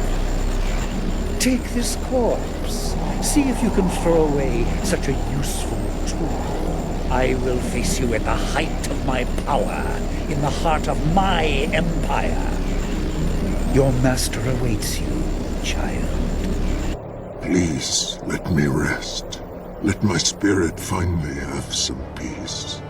Take this corpse. See if you can throw away such a useful tool. I will face you at the height of my power, in the heart of my empire. Your master awaits you, child. Please, let me rest. Let my spirit finally have some peace.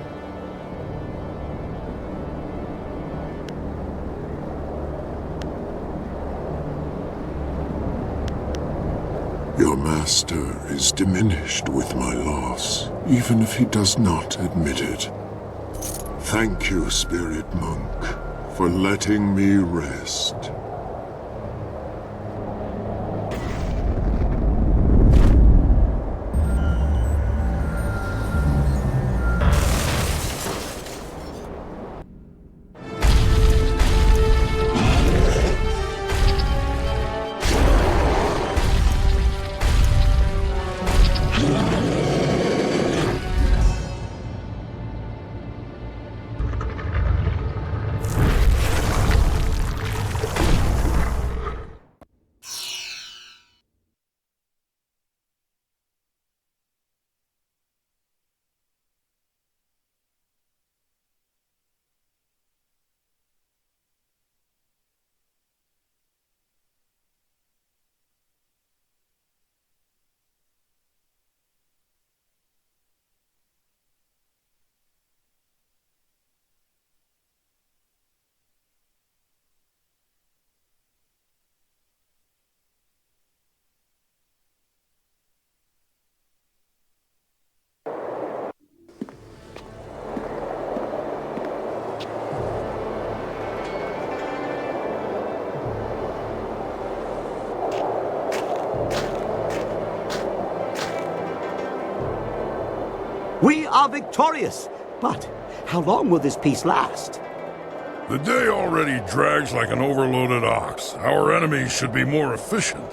Your master is diminished with my loss, even if he does not admit it. Thank you, spirit monk, for letting me rest. are victorious. But how long will this peace last? The day already drags like an overloaded ox. Our enemies should be more efficient.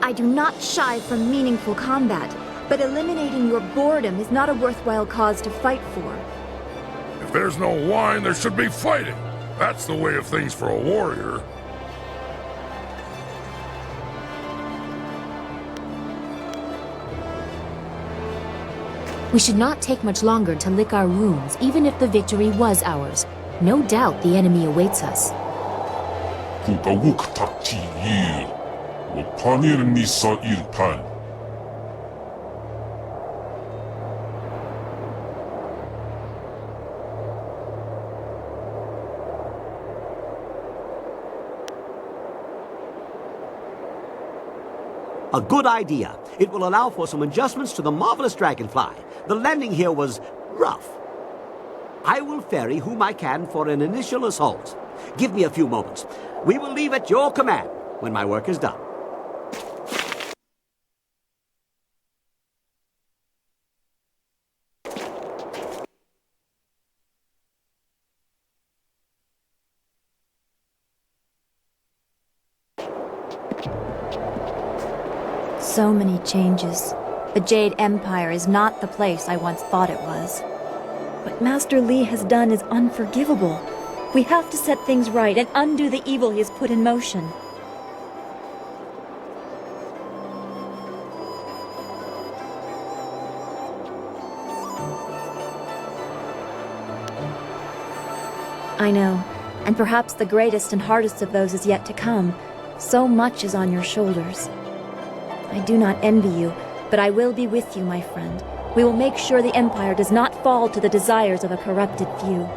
I do not shy from meaningful combat, but eliminating your boredom is not a worthwhile cause to fight for. If there's no wine, there should be fighting. That's the way of things for a warrior. We should not take much longer to lick our wounds, even if the victory was ours. No doubt the enemy awaits us. A good idea. It will allow for some adjustments to the marvelous dragonfly. The landing here was rough. I will ferry whom I can for an initial assault. Give me a few moments. We will leave at your command when my work is done. So many changes. The Jade Empire is not the place I once thought it was. What Master Li has done is unforgivable. We have to set things right and undo the evil he has put in motion. I know, and perhaps the greatest and hardest of those is yet to come. So much is on your shoulders. I do not envy you, but I will be with you, my friend. We will make sure the Empire does not fall to the desires of a corrupted few.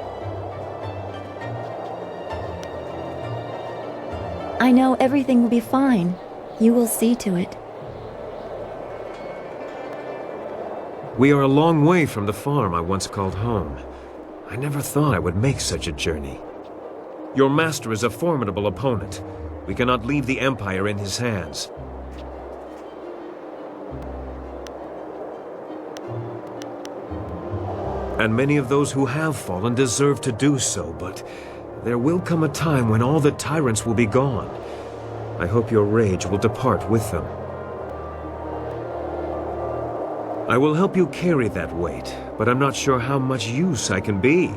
I know everything will be fine. You will see to it. We are a long way from the farm I once called home. I never thought I would make such a journey. Your master is a formidable opponent. We cannot leave the Empire in his hands. And many of those who have fallen deserve to do so, but there will come a time when all the tyrants will be gone. I hope your rage will depart with them. I will help you carry that weight, but I'm not sure how much use I can be.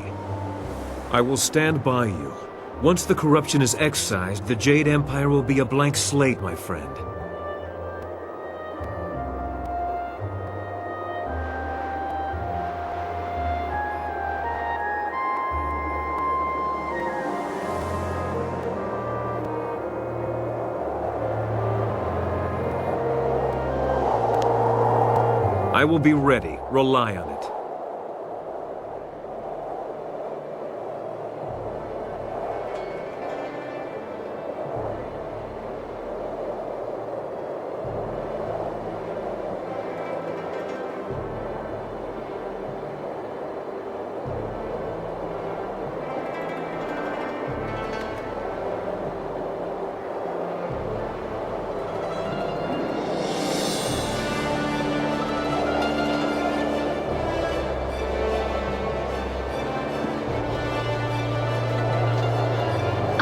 I will stand by you. Once the corruption is excised, the Jade Empire will be a blank slate, my friend. I will be ready. Rely on it.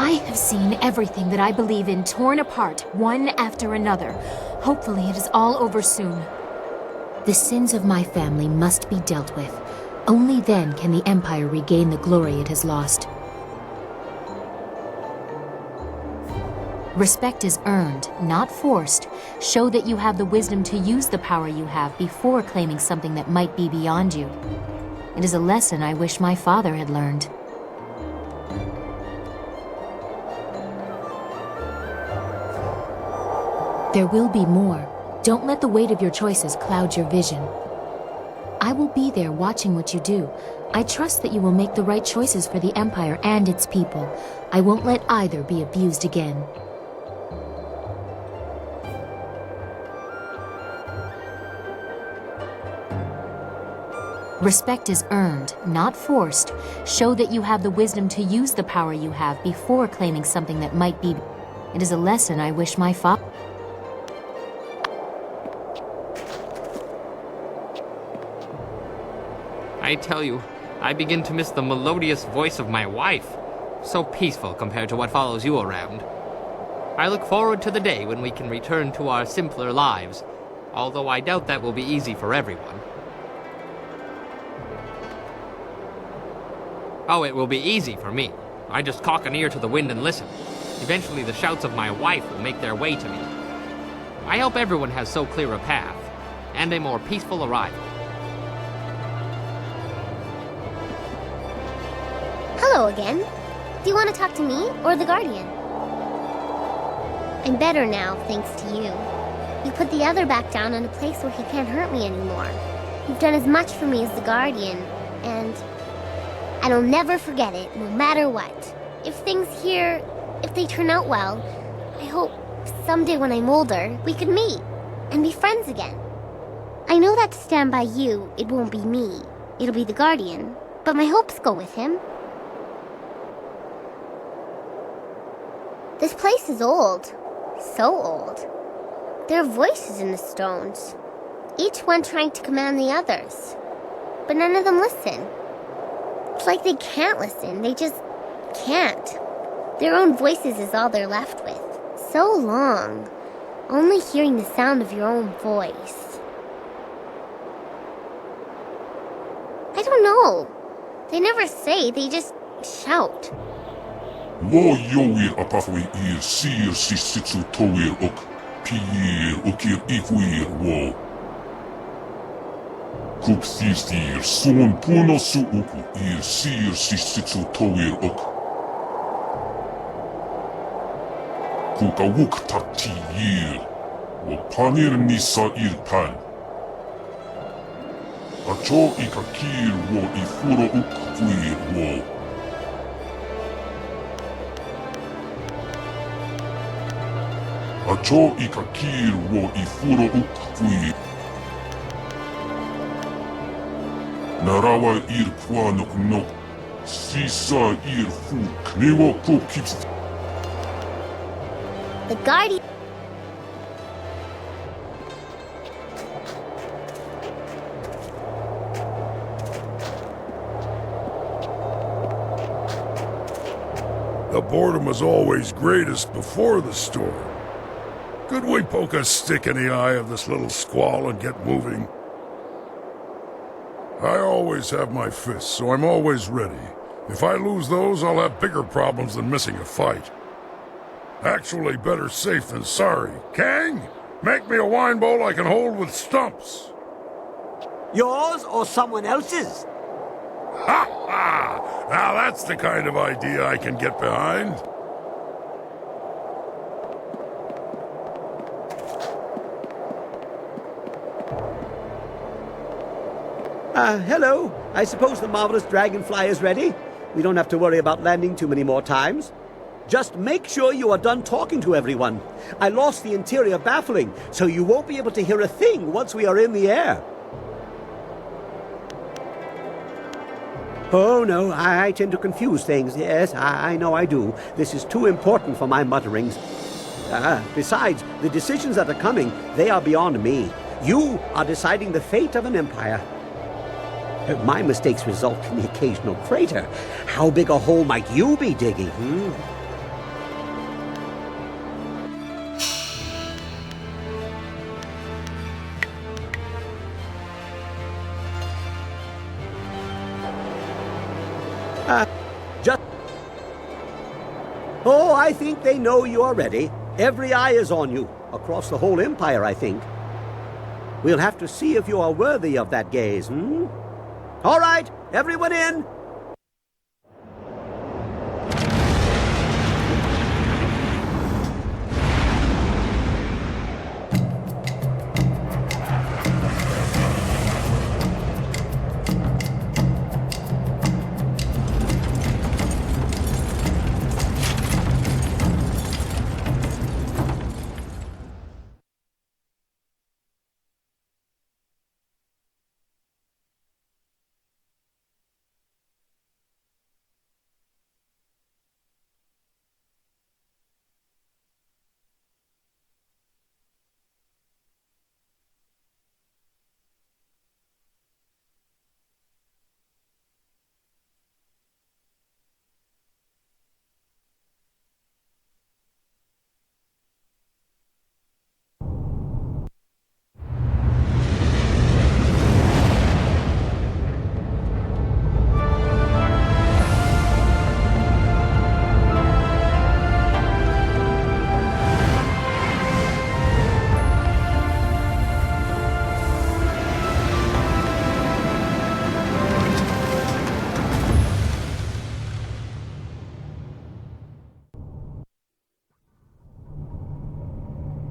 I've seen everything that I believe in torn apart, one after another. Hopefully it is all over soon. The sins of my family must be dealt with. Only then can the Empire regain the glory it has lost. Respect is earned, not forced. Show that you have the wisdom to use the power you have before claiming something that might be beyond you. It is a lesson I wish my father had learned. There will be more. Don't let the weight of your choices cloud your vision. I will be there watching what you do. I trust that you will make the right choices for the Empire and its people. I won't let either be abused again. Respect is earned, not forced. Show that you have the wisdom to use the power you have before claiming something that might be. It is a lesson I wish my father. I tell you, I begin to miss the melodious voice of my wife. So peaceful compared to what follows you around. I look forward to the day when we can return to our simpler lives, although I doubt that will be easy for everyone. Oh, it will be easy for me. I just cock an ear to the wind and listen. Eventually the shouts of my wife will make their way to me. I hope everyone has so clear a path, and a more peaceful arrival. Hello again. Do you want to talk to me or the Guardian? I'm better now, thanks to you. You put the other back down in a place where he can't hurt me anymore. You've done as much for me as the Guardian, and I'll never forget it, no matter what. If things here, if they turn out well, I hope someday when I'm older, we could meet and be friends again. I know that to stand by you, it won't be me. It'll be the Guardian, but my hopes go with him. This place is old. So old. There are voices in the stones, each one trying to command the others. But none of them listen. It's like they can't listen, they just can't. Their own voices is all they're left with. So long, only hearing the sound of your own voice. I don't know. They never say, they just shout. Wo yoir apafwe ir sir sisitsu toir ok piir okir ikuir wo. Kup thir son puno su uku ir sir sisitsu toir ok. Kuka wuk takti ir wo panir nisa ir pan. Acho ikakir wo ifuro uk kuir wo. Acho ikakir wo ifuro ukwi. Narawa ir kwa nok nok. Sisa ir fuk. Newa ko keeps. The Guardian. The boredom was always greatest before the storm. Could we poke a stick in the eye of this little squall and get moving? I always have my fists, so I'm always ready. If I lose those, I'll have bigger problems than missing a fight. Actually, better safe than sorry. Kang, make me a wine bowl I can hold with stumps. Yours or someone else's? Ha ha! Now that's the kind of idea I can get behind. Hello. I suppose the marvelous dragonfly is ready? We don't have to worry about landing too many more times. Just make sure you are done talking to everyone. I lost the interior baffling, so you won't be able to hear a thing once we are in the air. Oh, no, I tend to confuse things. Yes, I know I do. This is too important for my mutterings. Besides, the decisions that are coming, they are beyond me. You are deciding the fate of an empire. My mistakes result in the occasional crater. How big a hole might you be digging, Just... Oh, I think they know you are ready. Every eye is on you. Across the whole empire, I think. We'll have to see if you are worthy of that gaze, All right, everyone in.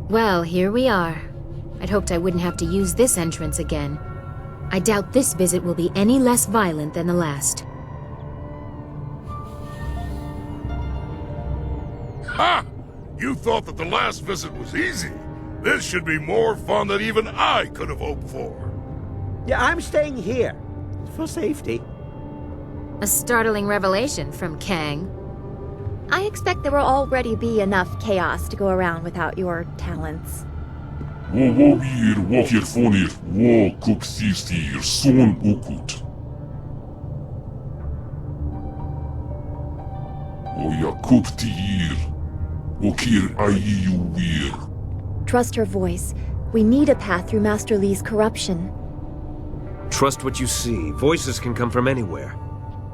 Well, here we are. I'd hoped I wouldn't have to use this entrance again. I doubt this visit will be any less violent than the last. Ha! You thought that the last visit was easy. This should be more fun than even I could have hoped for. Yeah, I'm staying here. For safety. A startling revelation from Kang. I expect there will already be enough chaos to go around without your talents. Trust her voice. We need a path through Master Li's corruption. Trust what you see. Voices can come from anywhere.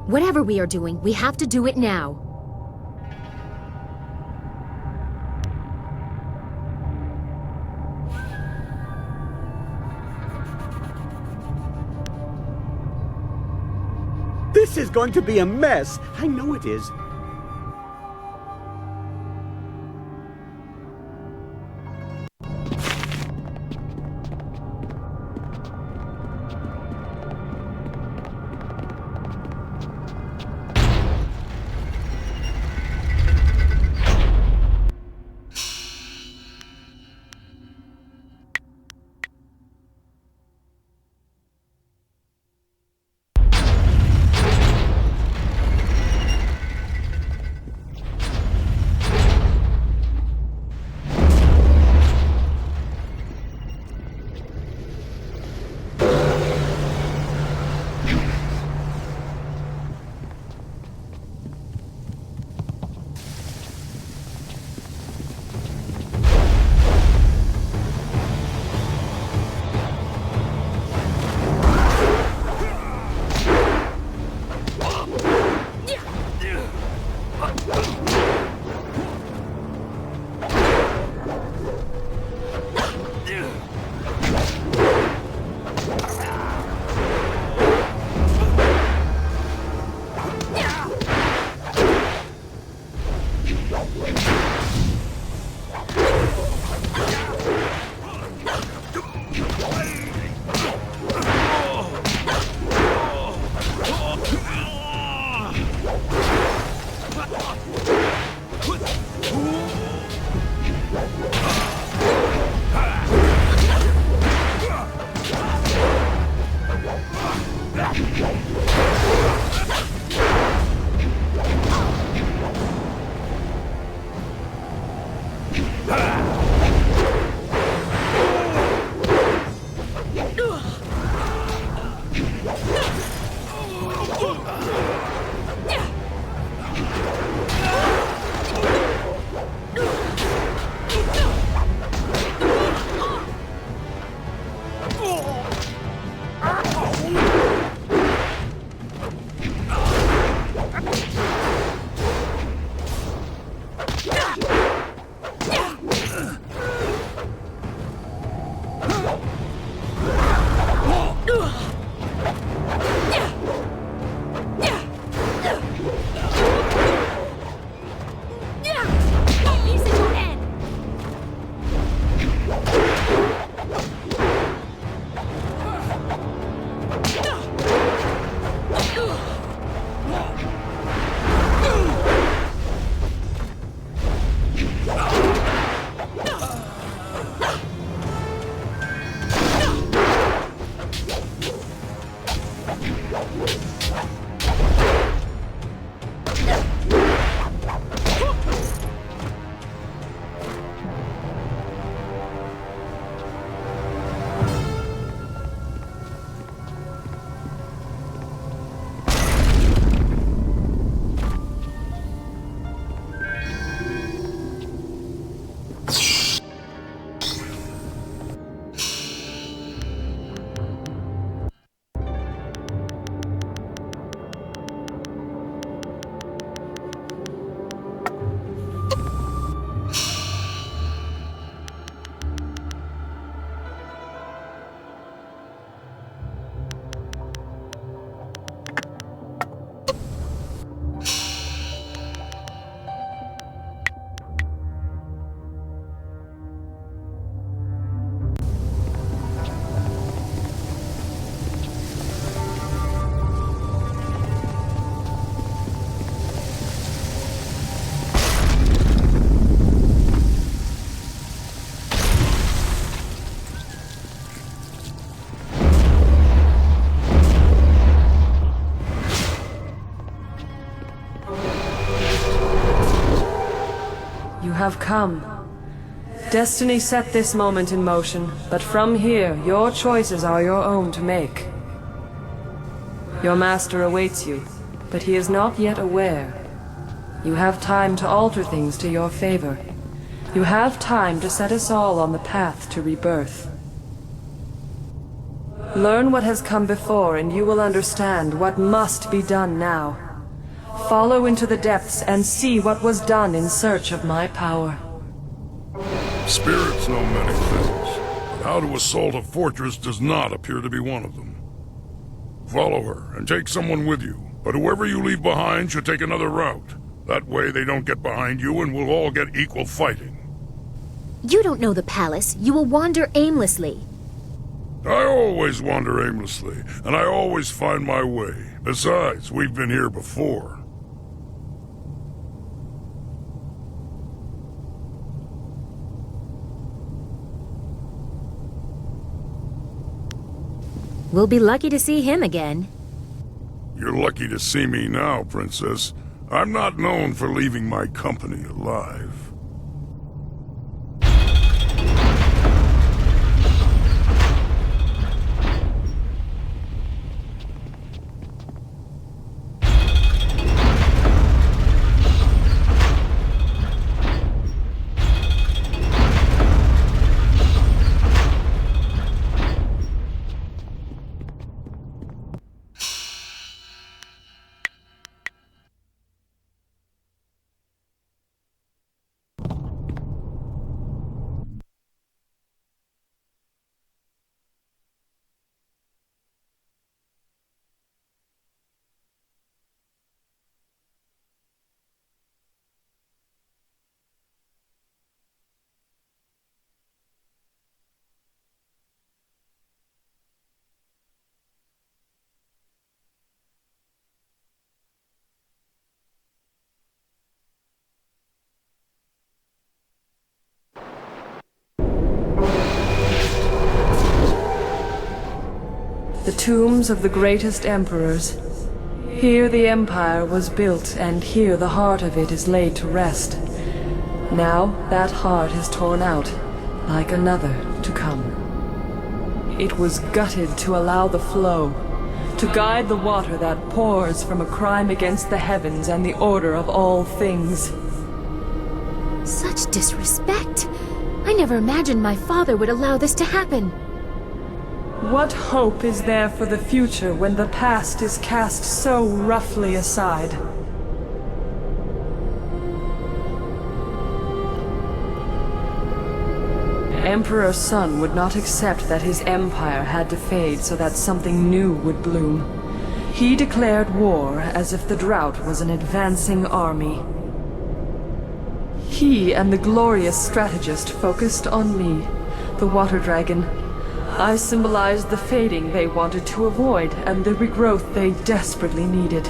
Whatever we are doing, we have to do it now. This is going to be a mess. I know it is. have come. Destiny set this moment in motion, but from here, your choices are your own to make. Your master awaits you, but he is not yet aware. You have time to alter things to your favor. You have time to set us all on the path to rebirth. Learn what has come before, and you will understand what must be done now. Follow into the depths and see what was done in search of my power. Spirits know many things, but how to assault a fortress does not appear to be one of them. Follow her, and take someone with you, but whoever you leave behind should take another route. That way they don't get behind you and we'll all get equal fighting. You don't know the palace. You will wander aimlessly. I always wander aimlessly, and I always find my way. Besides, we've been here before. We'll be lucky to see him again. You're lucky to see me now, Princess. I'm not known for leaving my company alive. The tombs of the greatest emperors. Here the empire was built, and here the heart of it is laid to rest. Now that heart is torn out, like another to come. It was gutted to allow the flow, to guide the water that pours from a crime against the heavens and the order of all things. Such disrespect! I never imagined my father would allow this to happen. What hope is there for the future when the past is cast so roughly aside? Emperor Sun would not accept that his empire had to fade so that something new would bloom. He declared war as if the drought was an advancing army. He and the glorious strategist focused on me, the water dragon. I symbolized the fading they wanted to avoid and the regrowth they desperately needed.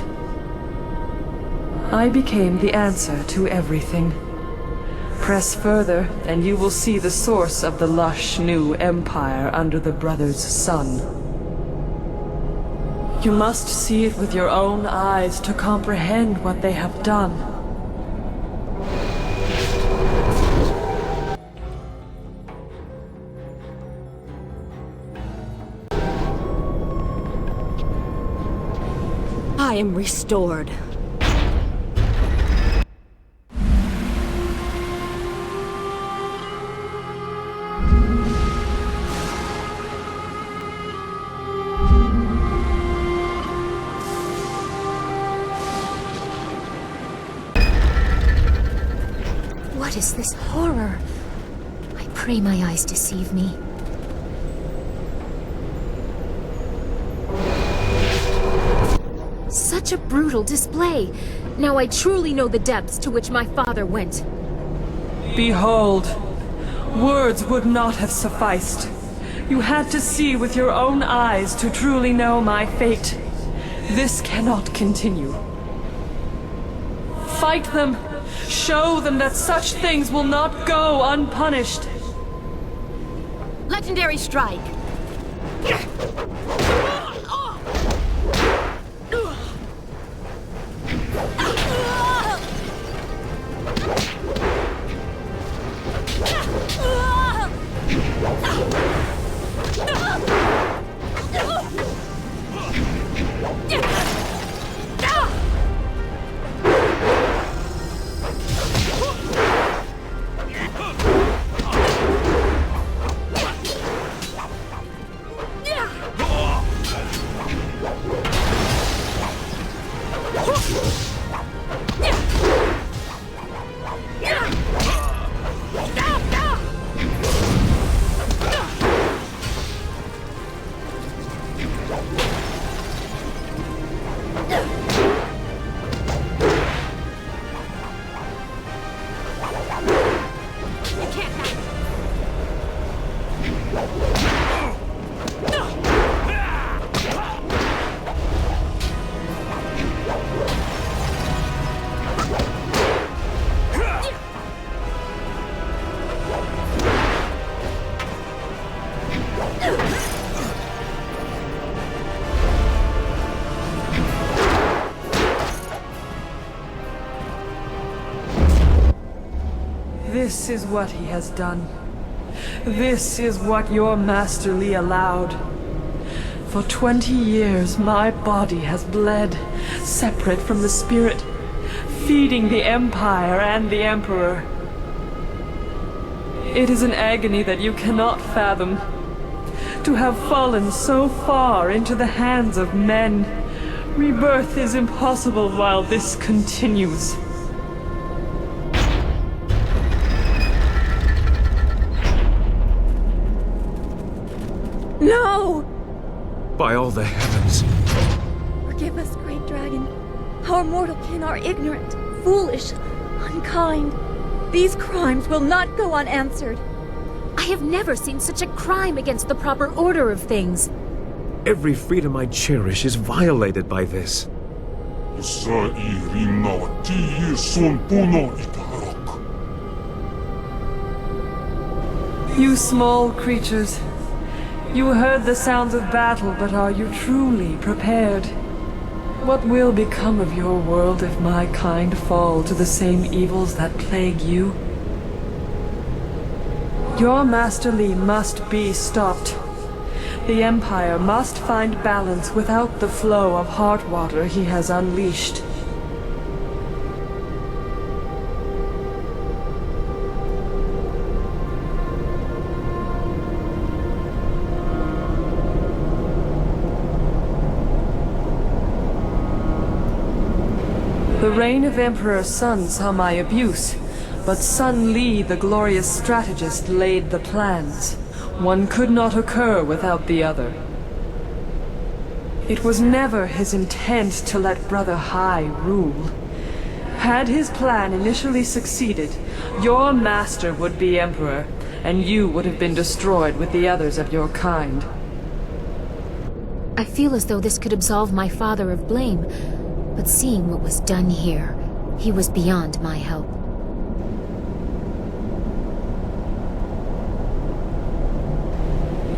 I became the answer to everything. Press further, and you will see the source of the lush new empire under the brothers' sun. You must see it with your own eyes to comprehend what they have done. I am restored. What is this horror? I pray my eyes deceive me. Such a brutal display. Now I truly know the depths to which my father went. Behold, words would not have sufficed. You had to see with your own eyes to truly know my fate. This cannot continue. Fight them. Show them that such things will not go unpunished. Legendary strike. This is what he has done. This is what your Master Li allowed. For 20 years, my body has bled, separate from the spirit, feeding the Empire and the Emperor. It is an agony that you cannot fathom. To have fallen so far into the hands of men, rebirth is impossible while this continues. No! By all the heavens. Forgive us, great dragon. Our mortal kin are ignorant, foolish, unkind. These crimes will not go unanswered. I have never seen such a crime against the proper order of things. Every freedom I cherish is violated by this. You small creatures. You heard the sounds of battle, but are you truly prepared? What will become of your world if my kind fall to the same evils that plague you? Your Master Li must be stopped. The Empire must find balance without the flow of heart water he has unleashed. The reign of Emperor Sun saw my abuse, but Sun Li, the glorious strategist, laid the plans. One could not occur without the other. It was never his intent to let Brother Hai rule. Had his plan initially succeeded, your master would be Emperor, and you would have been destroyed with the others of your kind. I feel as though this could absolve my father of blame, but seeing what was done here, he was beyond my help.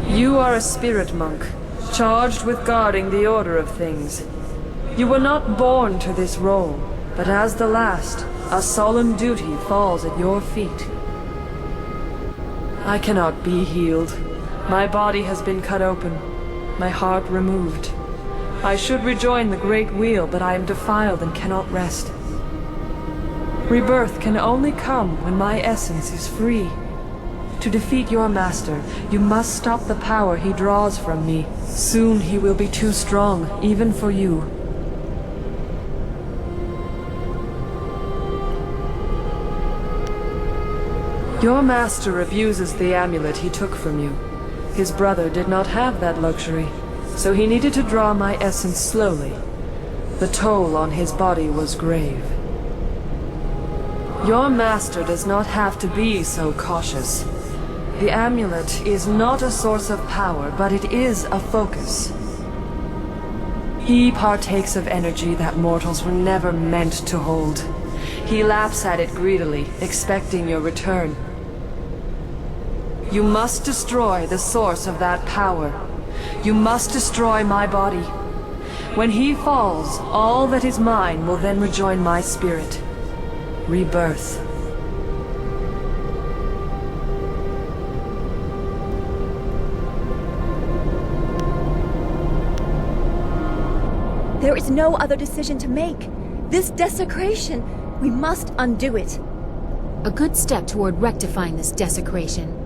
You are a spirit monk, charged with guarding the order of things. You were not born to this role, but as the last, a solemn duty falls at your feet. I cannot be healed. My body has been cut open, my heart removed. I should rejoin the Great Wheel, but I am defiled and cannot rest. Rebirth can only come when my essence is free. To defeat your master, you must stop the power he draws from me. Soon he will be too strong, even for you. Your master abuses the amulet he took from you. His brother did not have that luxury, so he needed to draw my essence slowly. The toll on his body was grave. Your master does not have to be so cautious. The amulet is not a source of power, but it is a focus. He partakes of energy that mortals were never meant to hold. He laps at it greedily, expecting your return. You must destroy the source of that power. You must destroy my body. When he falls, all that is mine will then rejoin my spirit. Rebirth. There is no other decision to make. This desecration, we must undo it. A good step toward rectifying this desecration.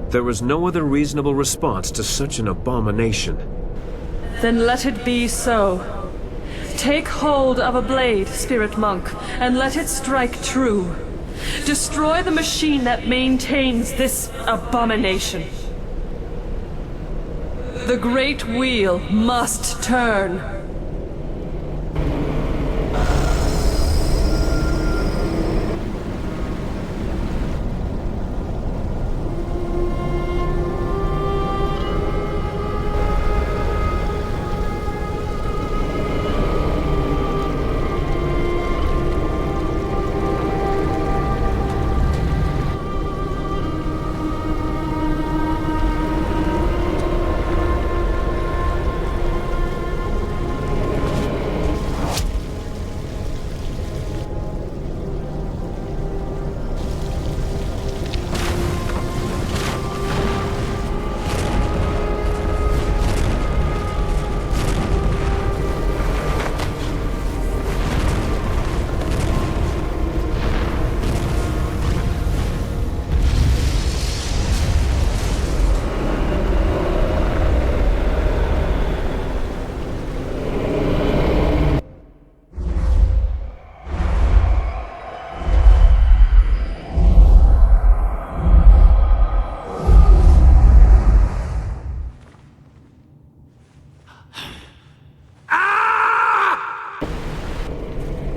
There was no other reasonable response to such an abomination. Then let it be so. Take hold of a blade, Spirit Monk, and let it strike true. Destroy the machine that maintains this abomination. The Great Wheel must turn.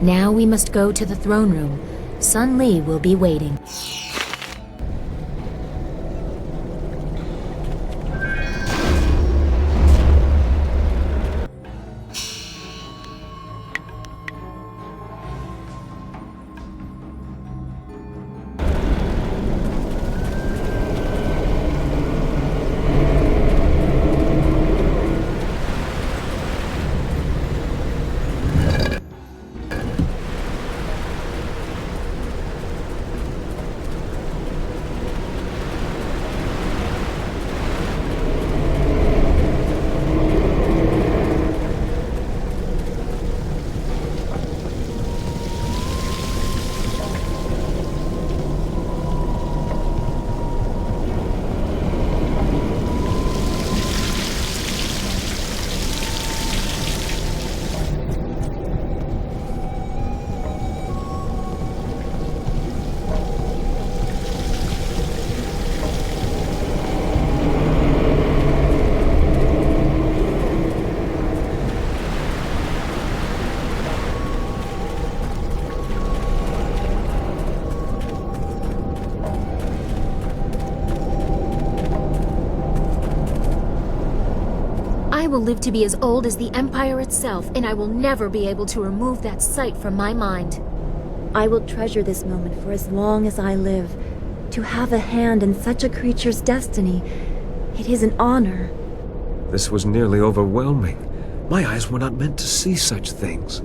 Now we must go to the throne room. Sun Li will be waiting. I will live to be as old as the Empire itself, and I will never be able to remove that sight from my mind. I will treasure this moment for as long as I live. To have a hand in such a creature's destiny, it is an honor. This was nearly overwhelming. My eyes were not meant to see such things.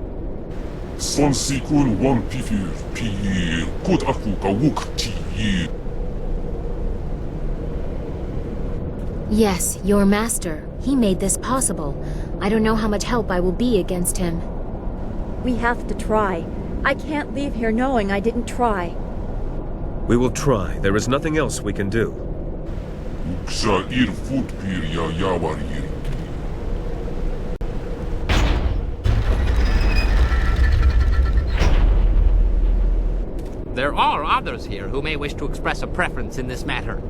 Son sikun wan pifir pi kut aku kawuk ti. Yes, your master. He made this possible. I don't know how much help I will be against him. We have to try. I can't leave here knowing I didn't try. We will try. There is nothing else we can do. Uksa ir futpir ya yawarir. There are others here who may wish to express a preference in this matter.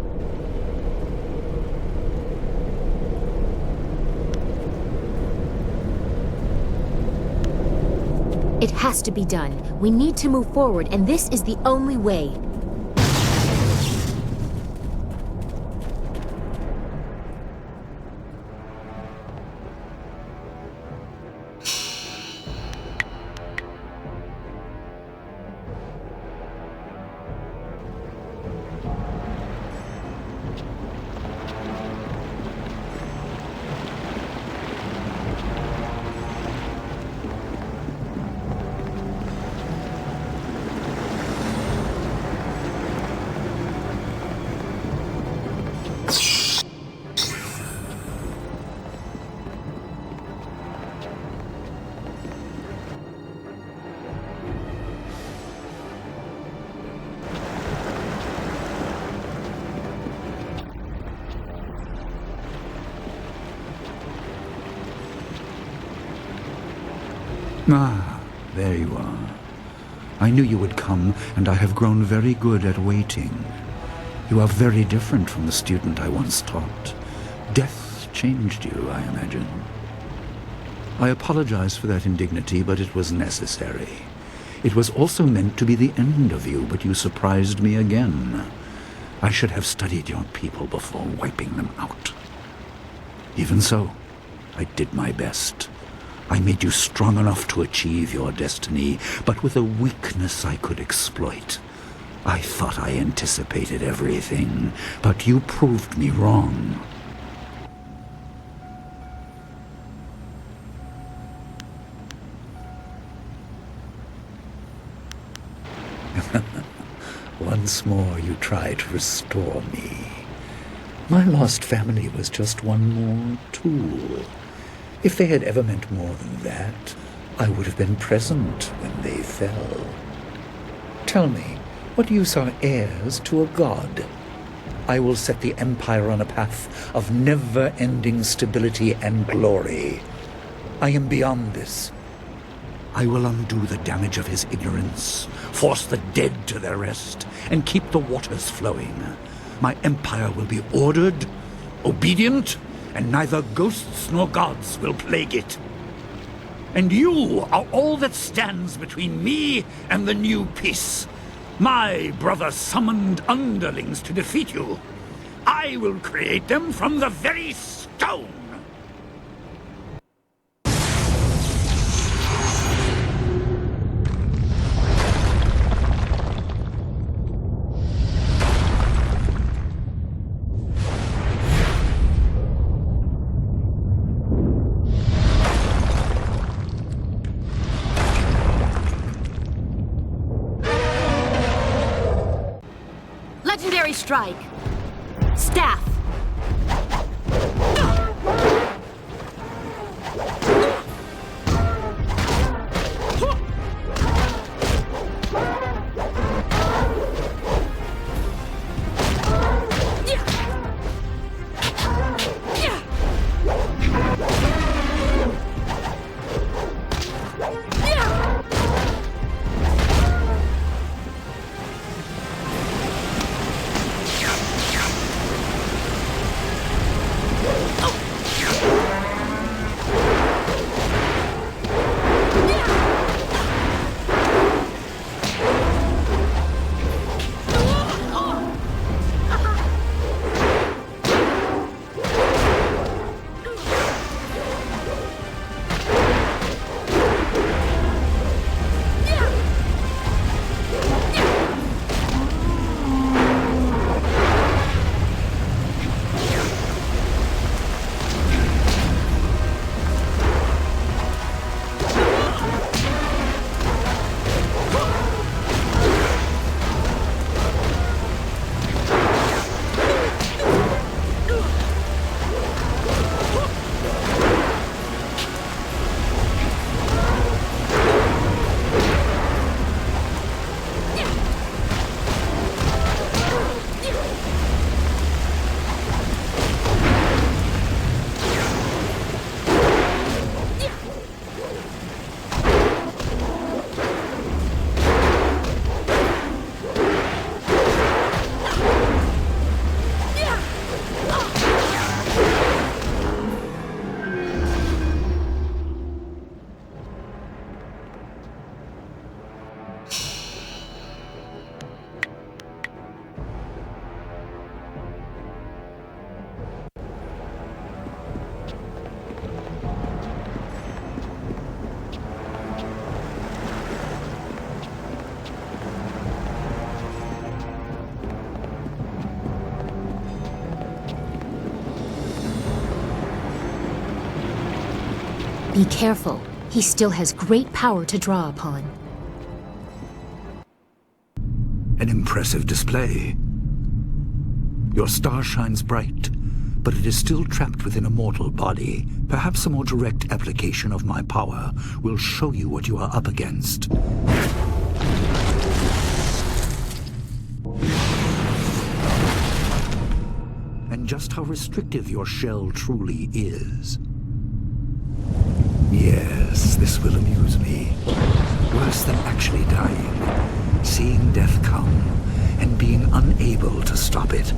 It has to be done. We need to move forward, and this is the only way. Ah, there you are. I knew you would come, and I have grown very good at waiting. You are very different from the student I once taught. Death changed you, I imagine. I apologize for that indignity, but it was necessary. It was also meant to be the end of you, but you surprised me again. I should have studied your people before wiping them out. Even so, I did my best. I made you strong enough to achieve your destiny, but with a weakness I could exploit. I thought I anticipated everything, but you proved me wrong. Once more you try to restore me. My lost family was just one more tool. If they had ever meant more than that, I would have been present when they fell. Tell me, what use are heirs to a god? I will set the Empire on a path of never-ending stability and glory. I am beyond this. I will undo the damage of his ignorance, force the dead to their rest, and keep the waters flowing. My empire will be ordered, obedient, and neither ghosts nor gods will plague it. And you are all that stands between me and the new peace. My brother summoned underlings to defeat you. I will create them from the very stone. Legendary strike. Staff. Be careful. He still has great power to draw upon. An impressive display. Your star shines bright, but it is still trapped within a mortal body. Perhaps a more direct application of my power will show you what you are up against. And just how restrictive your shell truly is. Yes, this will amuse me. Worse than actually dying. Seeing death come, and being unable to stop it.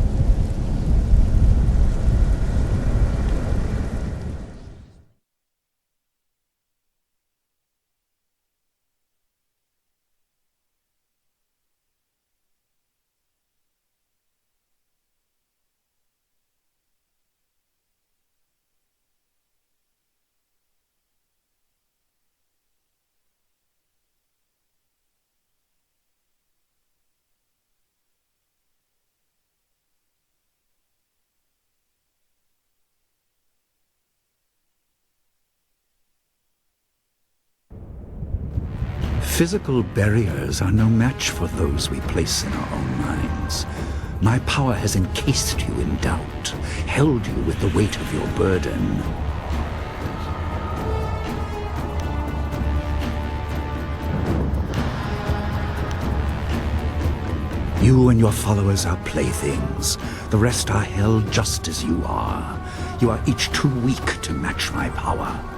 Physical barriers are no match for those we place in our own minds. My power has encased you in doubt, held you with the weight of your burden. You and your followers are playthings. The rest are held just as you are. You are each too weak to match my power.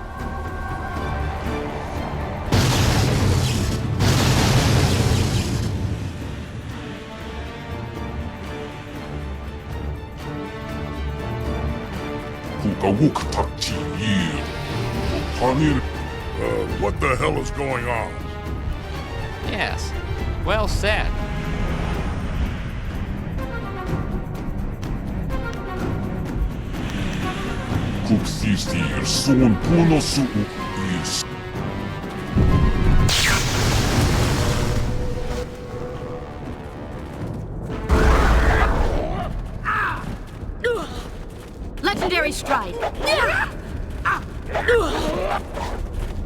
Hukawuk takji yir. Hanir What the hell is going on? Yes. Well said. Kuksistir sun punosuu is. Legendary strike.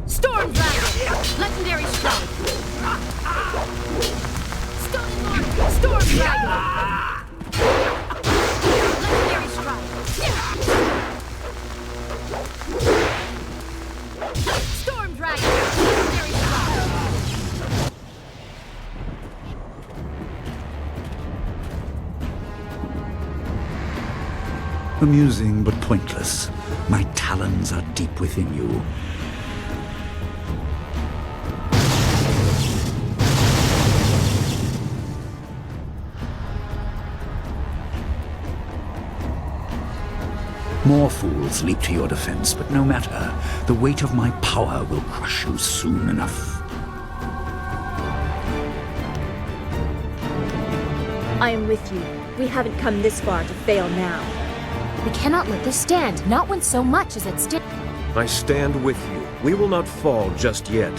Storm dragon. Legendary strike. Storm dragon. Legendary strike. Storm dragon. Legendary strike. Amusing but pointless. My talons are deep within you. More fools leap to your defense, but no matter. The weight of my power will crush you soon enough. I am with you. We haven't come this far to fail now. We cannot let this stand, not when so much is at stake. I stand with you. We will not fall just yet.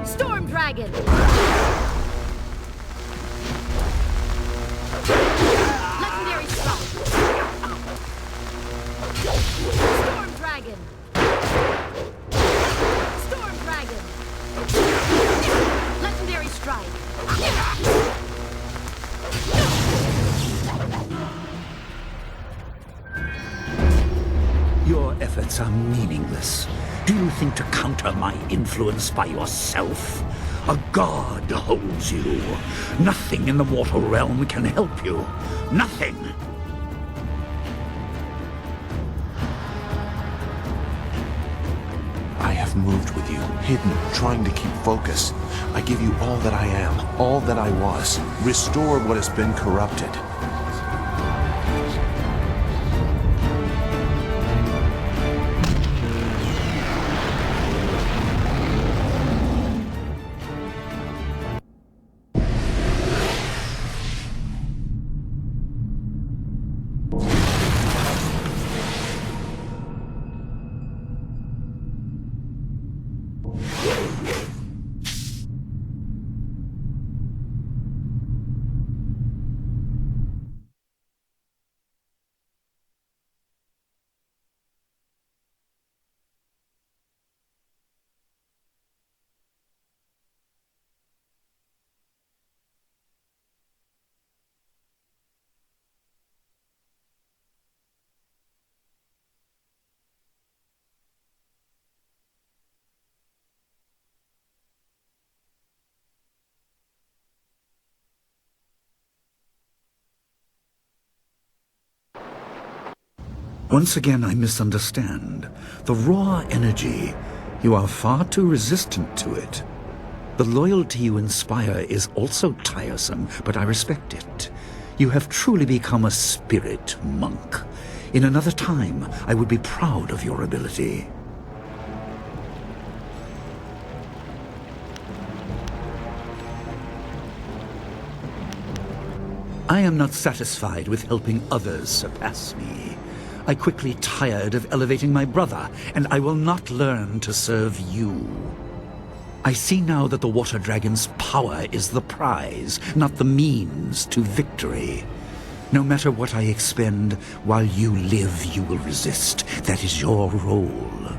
Storm dragon. Legendary strike. Storm dragon. Storm dragon. Legendary strike. Your efforts are meaningless. Do you think to counter my influence by yourself? A god holds you. Nothing in the mortal realm can help you. Nothing. I have moved with you, hidden, trying to keep focus. I give you all that I am, all that I was. Restore what has been corrupted. Once again, I misunderstand. The raw energy, you are far too resistant to it. The loyalty you inspire is also tiresome, but I respect it. You have truly become a spirit monk. In another time, I would be proud of your ability. I am not satisfied with helping others surpass me. I quickly tired of elevating my brother, and I will not learn to serve you. I see now that the Water Dragon's power is the prize, not the means to victory. No matter what I expend, while you live, you will resist. That is your role.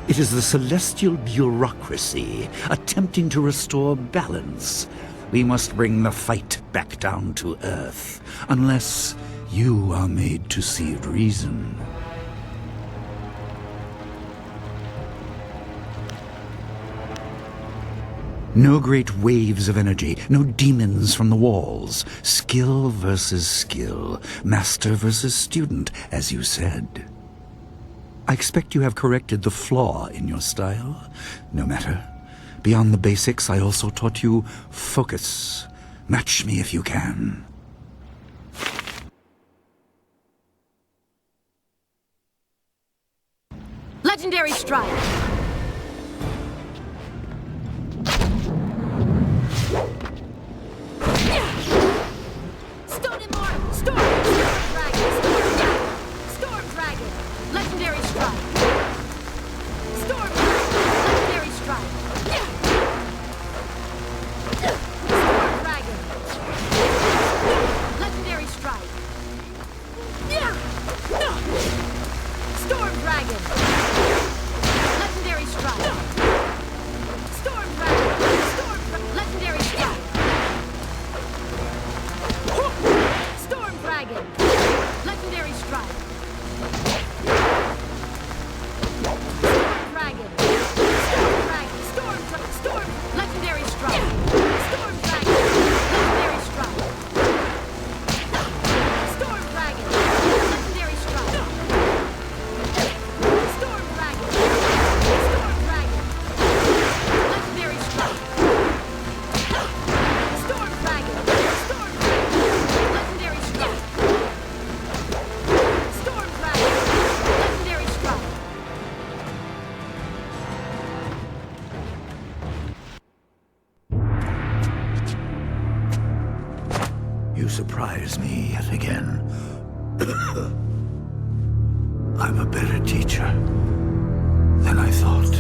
It is the celestial bureaucracy attempting to restore balance. We must bring the fight back down to Earth, unless you are made to see reason. No great waves of energy, no demons from the walls. Skill versus skill, master versus student, as you said. I expect you have corrected the flaw in your style. No matter. Beyond the basics, I also taught you focus. Match me if you can. Legendary strike. Stone and more. Storm dragon. Storm dragon. Legendary strike. Storm dragon. Legendary strike. Storm dragon. Legendary strike. Storm dragon. Legendary strike. Storm dragon. Legendary strike. Storm dragon. Legendary strike. Storm dragon. Storm legendary strike. Storm dragon. Legendary strike. Storm dragon. Legendary strike. Storm dragon. Storm dragon. Legendary strike. Storm dragon. Legendary strike. Storm dragon. Legendary strike. You surprise me yet again. I'm a better teacher than I thought.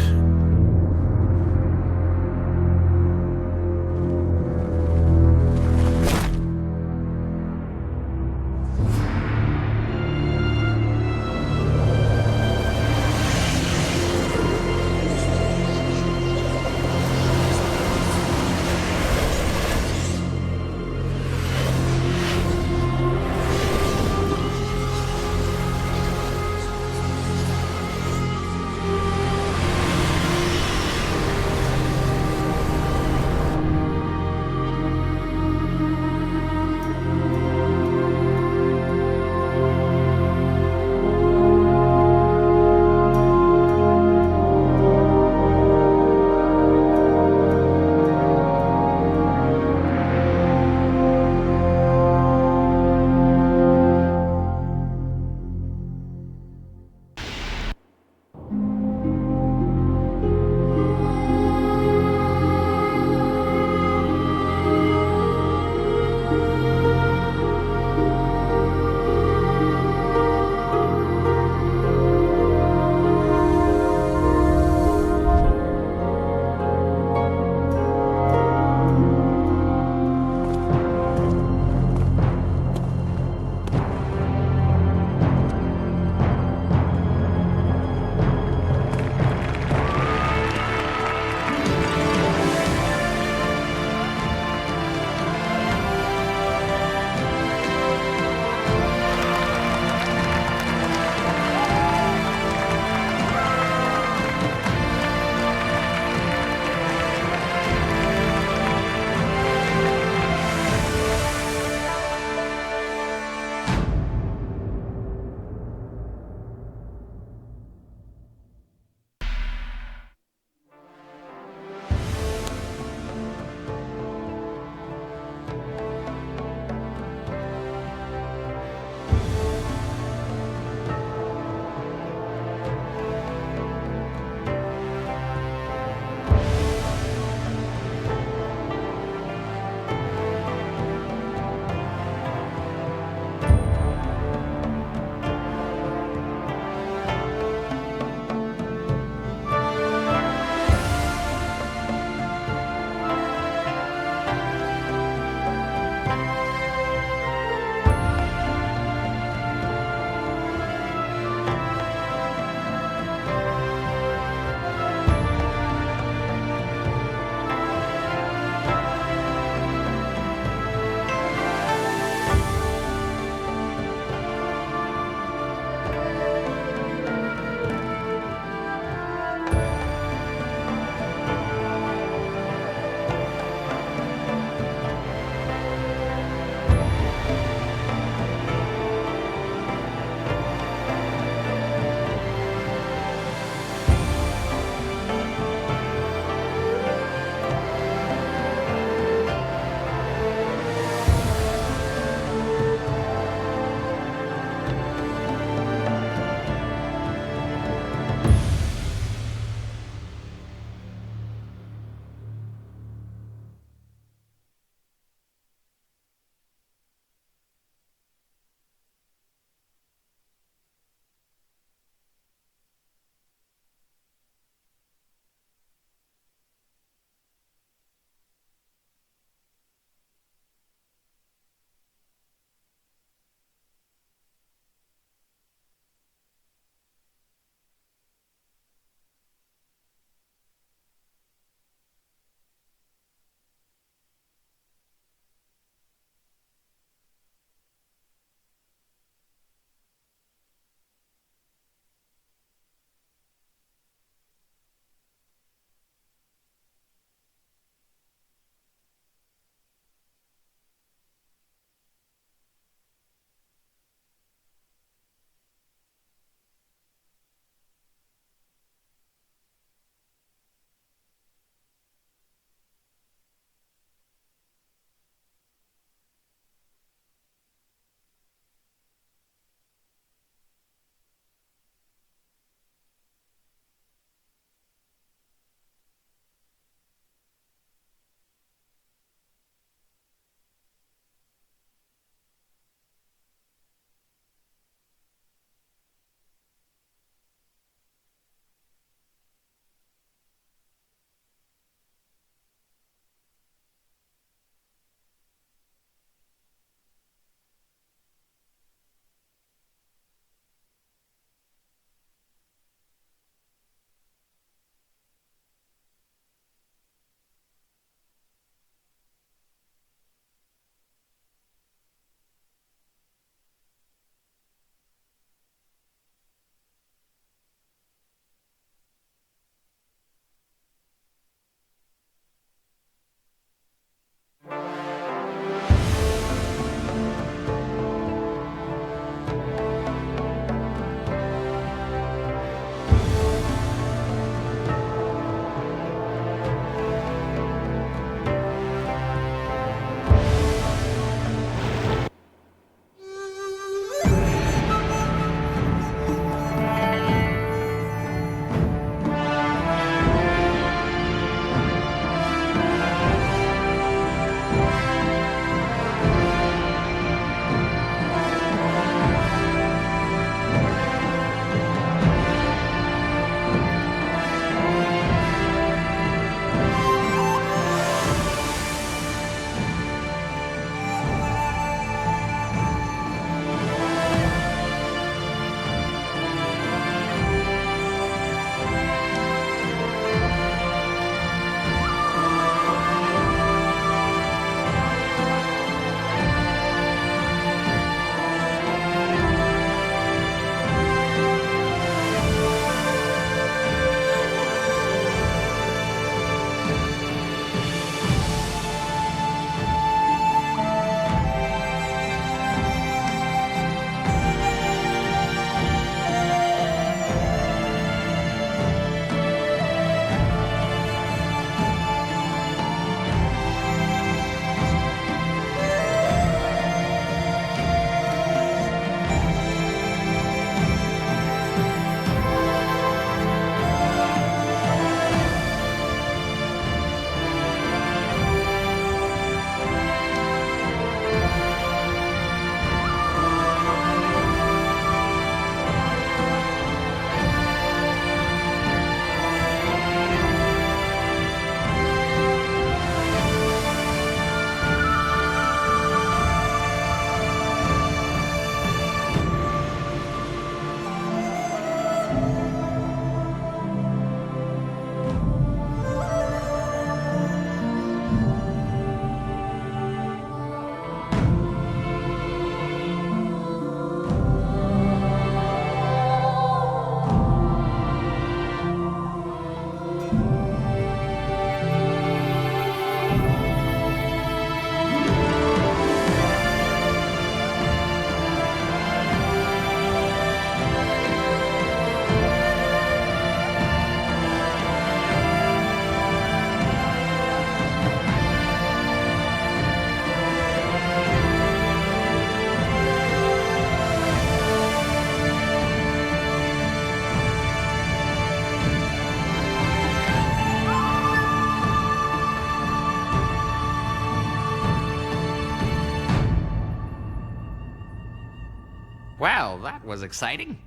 Well, that was exciting.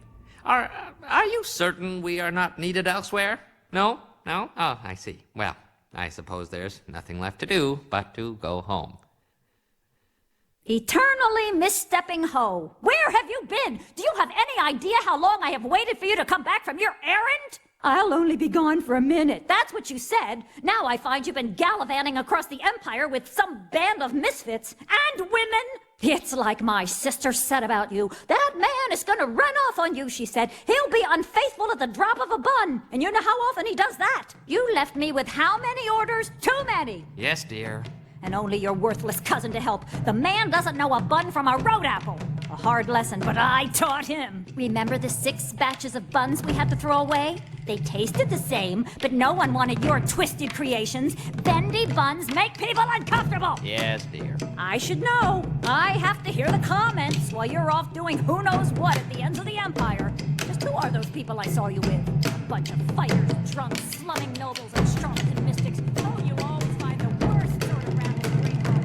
Are you certain we are not needed elsewhere? No? No? Oh, I see. Well, I suppose there's nothing left to do but to go home. Eternally misstepping hoe. Where have you been? Do you have any idea how long I have waited for you to come back from your errand? I'll only be gone for a minute. That's what you said. Now I find you've been gallivanting across the Empire with some band of misfits and women. It's like my sister said about you. That man is gonna run off on you, she said. He'll be unfaithful at the drop of a bun. And you know how often he does that? You left me with how many orders? Too many. Yes, dear. And only your worthless cousin to help. The man doesn't know a bun from a road apple. A hard lesson, but I taught him. Remember the 6 batches of buns we had to throw away? They tasted the same, but no one wanted your twisted creations. Bendy buns make people uncomfortable. Yes, dear. I should know. I have to hear the comments while you're off doing who knows what at the ends of the Empire. Just who are those people I saw you with? A bunch of fighters, drunks, slumming nobles, and charlatan mystics. Oh, you always find the worst sort of rabble to bring home.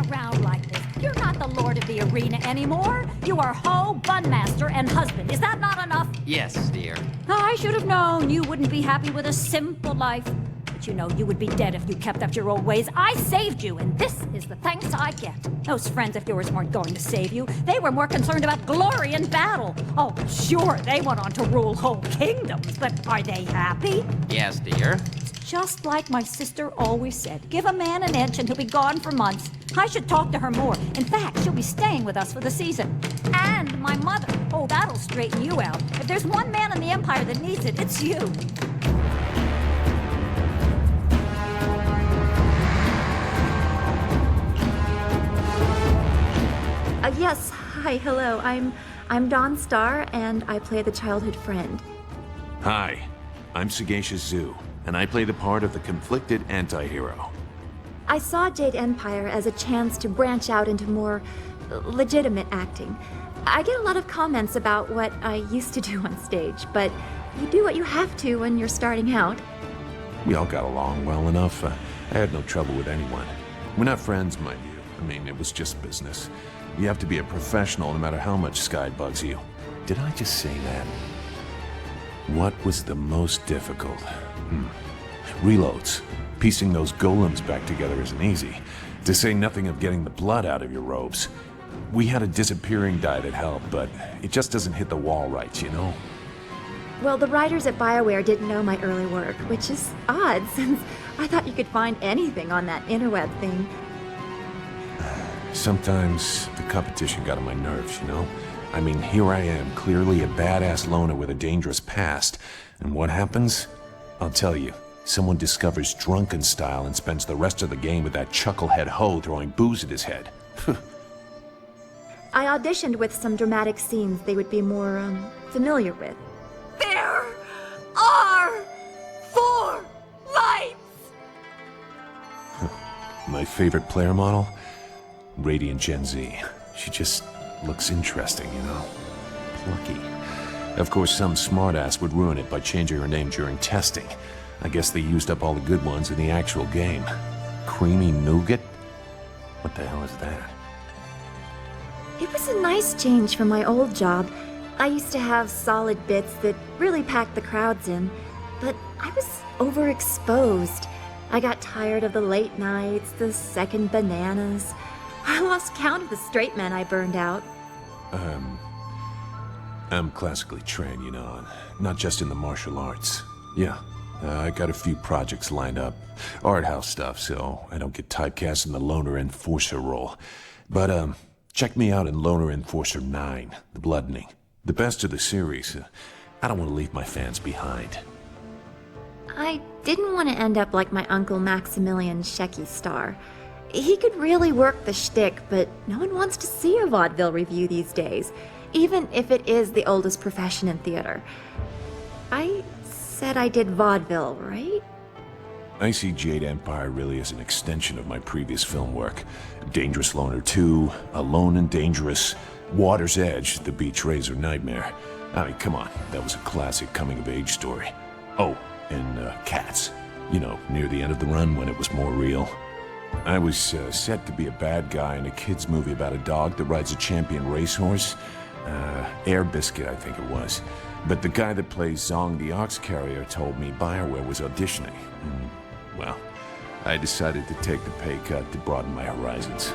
Around like this. You're not the lord of the arena anymore. You are hoe, bunmaster, and husband. Is that not enough? Yes, dear. I should have known you wouldn't be happy with a simple life. But you know you would be dead if you kept up your old ways. I saved you, and this is the thanks I get. Those friends of yours weren't going to save you. They were more concerned about glory in battle. Oh, sure, they went on to rule whole kingdoms, but are they happy? Yes, dear. Just like my sister always said, give a man an inch and he'll be gone for months. I should talk to her more. In fact, she'll be staying with us for the season. And my mother. Oh, that'll straighten you out. If there's one man in the Empire that needs it, it's you. Yes, hi, hello. I'm Dawn Star, and I play the childhood friend. Hi, I'm Sagacious Zoo, and I play the part of the conflicted anti-hero. I saw Jade Empire as a chance to branch out into more legitimate acting. I get a lot of comments about what I used to do on stage, but you do what you have to when you're starting out. We all got along well enough. I had no trouble with anyone. We're not friends, mind you. I mean, it was just business. You have to be a professional no matter how much Sky bugs you. Did I just say that? What was the most difficult? Reloads. Piecing those golems back together isn't easy. To say nothing of getting the blood out of your robes. We had a disappearing dye that helped, but it just doesn't hit the wall right, you know? Well, the writers at BioWare didn't know my early work, which is odd since I thought you could find anything on that interweb thing. Sometimes the competition got on my nerves, you know? I mean, here I am, clearly a badass loner with a dangerous past. And what happens? I'll tell you. Someone discovers drunken style and spends the rest of the game with that chucklehead hoe throwing booze at his head. I auditioned with some dramatic scenes they would be more, familiar with. There are 4 lights! My favorite player model? Radiant Gen Z. She just looks interesting, you know? Plucky. Of course, some smartass would ruin it by changing her name during testing. I guess they used up all the good ones in the actual game. Creamy nougat? What the hell is that? It was a nice change from my old job. I used to have solid bits that really packed the crowds in, but I was overexposed. I got tired of the late nights, the second bananas. I lost count of the straight men I burned out. I'm classically trained, you know, not just in the martial arts. Yeah, I got a few projects lined up. Art house stuff, so I don't get typecast in the Loner Enforcer role. But, check me out in Loner Enforcer 9, The Bloodening. The best of the series. I don't want to leave my fans behind. I didn't want to end up like my uncle Maximilian Shecky Star. He could really work the shtick, but no one wants to see a vaudeville review these days, even if it is the oldest profession in theater. I said I did vaudeville, right? I see Jade Empire really as an extension of my previous film work. Dangerous Loner 2, Alone and Dangerous, Water's Edge, The Beach Razor Nightmare. I mean, come on, that was a classic coming-of-age story. Oh, and Cats. You know, near the end of the run when it was more real. I was set to be a bad guy in a kid's movie about a dog that rides a champion racehorse. Air Biscuit, I think it was. But the guy that plays Zong the Ox Carrier told me BioWare was auditioning. Well, I decided to take the pay cut to broaden my horizons.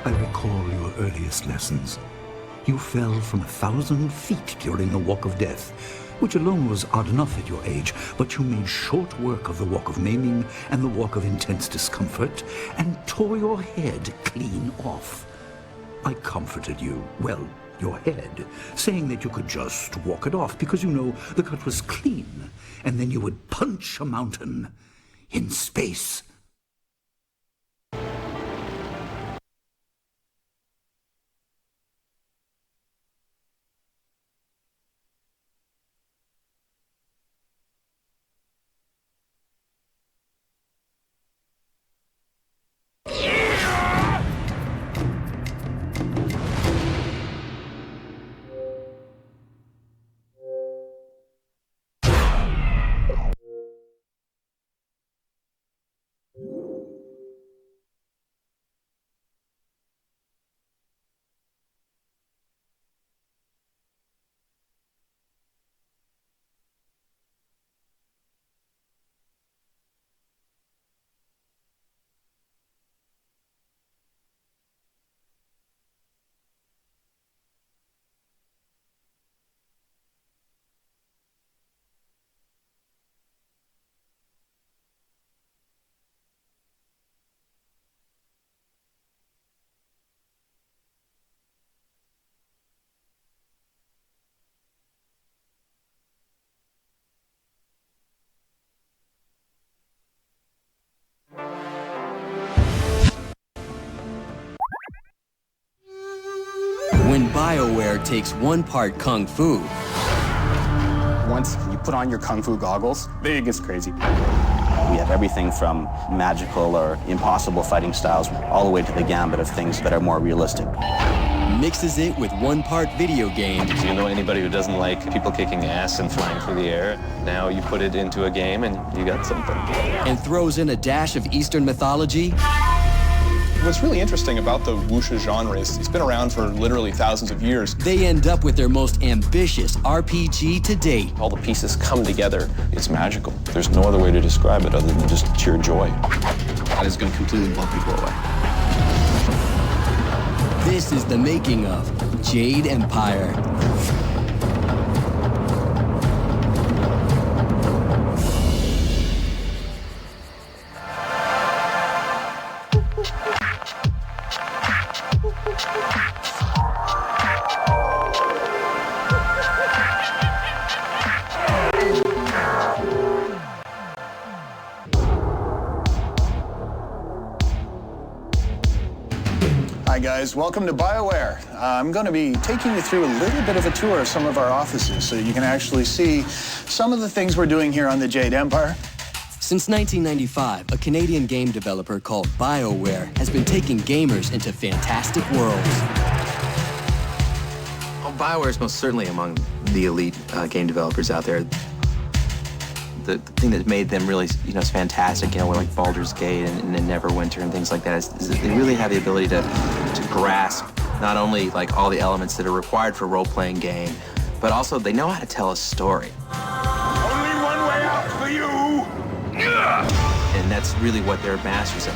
I recall your earliest lessons. You fell from 1,000 feet during the Walk of Death, which alone was odd enough at your age, but you made short work of the Walk of Maiming and the Walk of Intense Discomfort, and tore your head clean off. I comforted you, well, your head, saying that you could just walk it off because, you know, the cut was clean, and then you would punch a mountain in space. When BioWare takes one part Kung Fu... Once you put on your Kung Fu goggles, it gets crazy. We have everything from magical or impossible fighting styles, all the way to the gambit of things that are more realistic. Mixes it with one part video game. Do you know anybody who doesn't like people kicking ass and flying through the air? Now you put it into a game and you got something. And throws in a dash of Eastern mythology. What's really interesting about the wuxia genre is it's been around for literally thousands of years. They end up with their most ambitious RPG to date. All the pieces come together. It's magical. There's no other way to describe it other than just sheer joy. That is going to completely blow people away. This is the making of Jade Empire. Hi guys, welcome to BioWare. I'm going to be taking you through a little bit of a tour of some of our offices so you can actually see some of the things we're doing here on the Jade Empire. Since 1995, a Canadian game developer called BioWare has been taking gamers into fantastic worlds. Well, BioWare is most certainly among the elite game developers out there. The thing that made them really, fantastic, like Baldur's Gate and Neverwinter and things like that, is that they really have the ability to grasp not only like all the elements that are required for a role-playing game, but also they know how to tell a story. Only one way out for you! And that's really what they're masters of.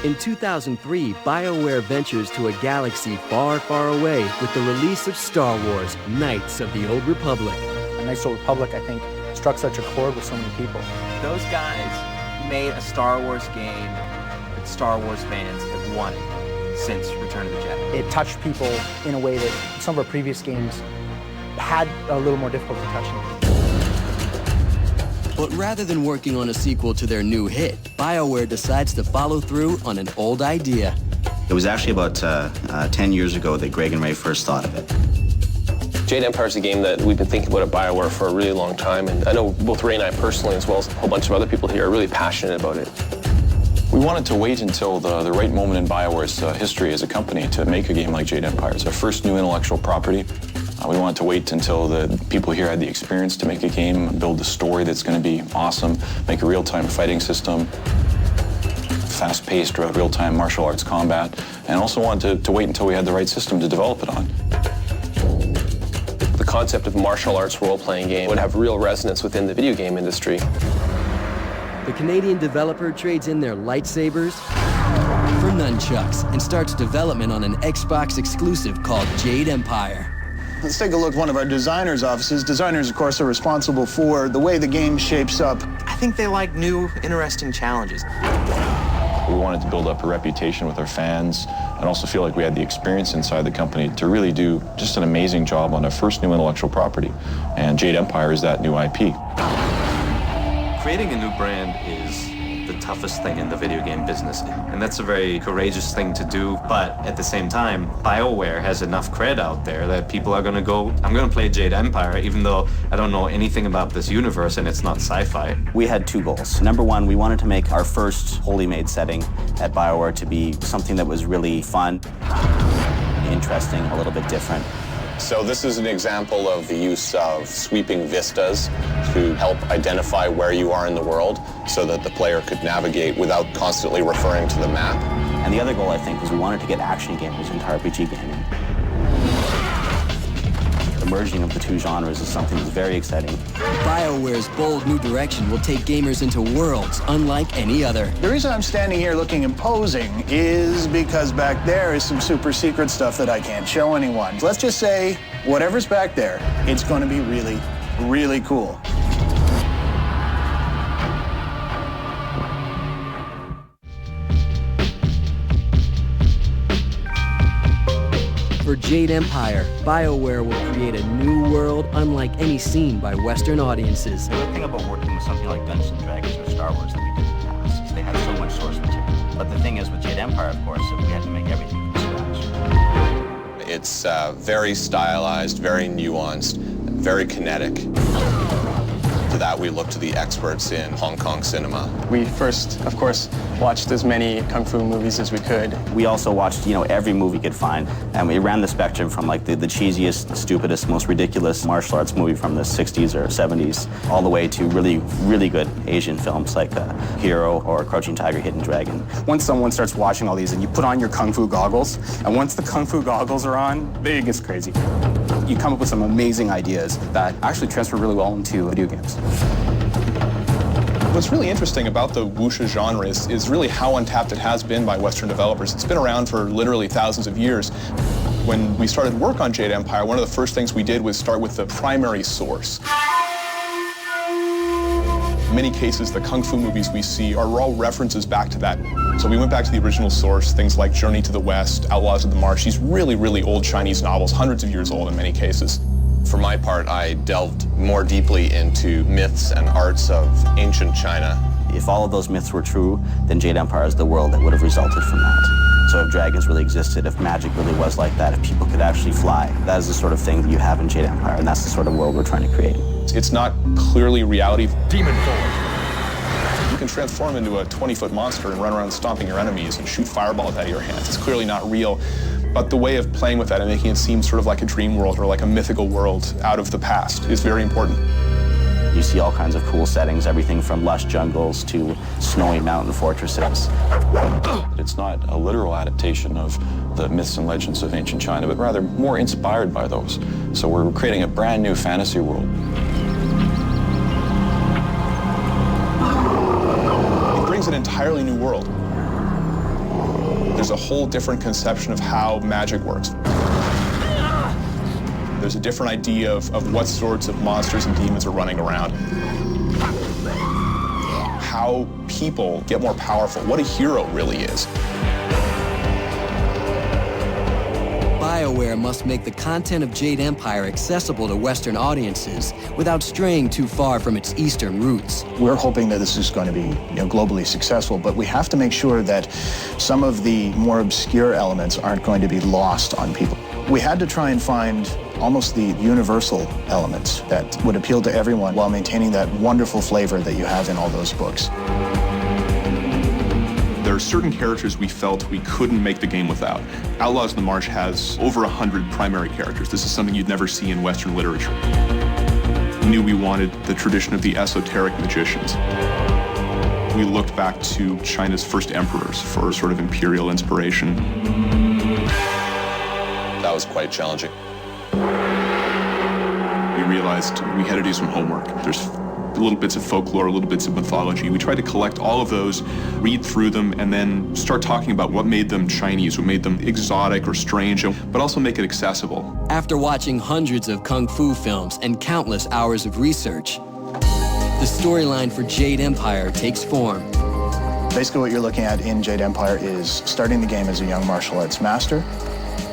In 2003, BioWare ventures to a galaxy far, far away with the release of Star Wars: Knights of the Old Republic. Knights of the Republic, I think, struck such a chord with so many people. Those guys made a Star Wars game that Star Wars fans have wanted since Return of the Jedi. It touched people in a way that some of our previous games had a little more difficulty touching. But rather than working on a sequel to their new hit, BioWare decides to follow through on an old idea. It was actually about 10 years ago that Greg and Ray first thought of it. Jade Empire is a game that we've been thinking about at BioWare for a really long time, and I know both Ray and I personally, as well as a whole bunch of other people here, are really passionate about it. We wanted to wait until the right moment in BioWare's history as a company to make a game like Jade Empire. It's our first new intellectual property. We wanted to wait until the people here had the experience to make a game, build a story that's going to be awesome, make a real-time fighting system, fast-paced real-time martial arts combat, and also wanted to wait until we had the right system to develop it on. The concept of a martial arts role-playing game would have real resonance within the video game industry. The Canadian developer trades in their lightsabers for nunchucks and starts development on an Xbox exclusive called Jade Empire. Let's take a look at one of our designers' offices. Designers, of course, are responsible for the way the game shapes up. I think they like new, interesting challenges. We wanted to build up a reputation with our fans and also feel like we had the experience inside the company to really do just an amazing job on our first new intellectual property. And Jade Empire is that new IP. Creating a new brand is the toughest thing in the video game business, and that's a very courageous thing to do, but at the same time, BioWare has enough cred out there that people are gonna go, I'm gonna play Jade Empire, even though I don't know anything about this universe and it's not sci-fi. We had two goals. Number one, we wanted to make our first wholly made setting at BioWare to be something that was really fun, interesting, a little bit different. So this is an example of the use of sweeping vistas to help identify where you are in the world so that the player could navigate without constantly referring to the map. And the other goal, I think, was we wanted to get action gamers into RPG gaming. The merging of the two genres is something that's very exciting. BioWare's bold new direction will take gamers into worlds unlike any other. The reason I'm standing here looking imposing is because back there is some super secret stuff that I can't show anyone. Let's just say, whatever's back there, it's going to be really, really cool. For Jade Empire, BioWare will create a new world unlike any seen by Western audiences. The good thing about working with something like Dungeons & Dragons or Star Wars that we did in the past is they had so much source material. But the thing is with Jade Empire, of course, that we had to make everything from scratch. It's very stylized, very nuanced, very kinetic. To that, we look to the experts in Hong Kong cinema. We first, of course, watched as many kung fu movies as we could. We also watched, every movie we could find, and we ran the spectrum from like the cheesiest, stupidest, most ridiculous martial arts movie from the 60s or 70s, all the way to really, really good Asian films like Hero or Crouching Tiger, Hidden Dragon. Once someone starts watching all these and you put on your kung fu goggles, and once the kung fu goggles are on, it gets crazy. You come up with some amazing ideas that actually transfer really well into video games. What's really interesting about the wuxia genre is really how untapped it has been by Western developers. It's been around for literally thousands of years. When we started work on Jade Empire, one of the first things we did was start with the primary source. In many cases, the kung fu movies we see are all references back to that. So we went back to the original source, things like Journey to the West, Outlaws of the Marsh, these really, really old Chinese novels, hundreds of years old in many cases. For my part, I delved more deeply into myths and arts of ancient China. If all of those myths were true, then Jade Empire is the world that would have resulted from that. So if dragons really existed, if magic really was like that, if people could actually fly, that is the sort of thing that you have in Jade Empire, and that's the sort of world we're trying to create. It's not clearly reality. Demon forward. You can transform into a 20-foot monster and run around stomping your enemies and shoot fireballs out of your hands. It's clearly not real. But the way of playing with that and making it seem sort of like a dream world or like a mythical world out of the past is very important. You see all kinds of cool settings, everything from lush jungles to snowy mountain fortresses. It's not a literal adaptation of the myths and legends of ancient China, but rather more inspired by those. So we're creating a brand new fantasy world. It brings an entirely new world. There's a whole different conception of how magic works. There's a different idea of what sorts of monsters and demons are running around. How people get more powerful, what a hero really is. BioWare must make the content of Jade Empire accessible to Western audiences without straying too far from its Eastern roots. We're hoping that this is going to be, globally successful, but we have to make sure that some of the more obscure elements aren't going to be lost on people. We had to try and find almost the universal elements that would appeal to everyone while maintaining that wonderful flavor that you have in all those books. There are certain characters we felt we couldn't make the game without. Outlaws of the March has over 100 primary characters. This is something you'd never see in Western literature. We knew we wanted the tradition of the esoteric magicians. We looked back to China's first emperors for sort of imperial inspiration. That was quite challenging. We realized we had to do some homework. There's little bits of folklore, little bits of mythology. We tried to collect all of those, read through them, and then start talking about what made them Chinese, what made them exotic or strange, but also make it accessible. After watching hundreds of kung fu films and countless hours of research, the storyline for Jade Empire takes form. Basically what you're looking at in Jade Empire is starting the game as a young martial arts master.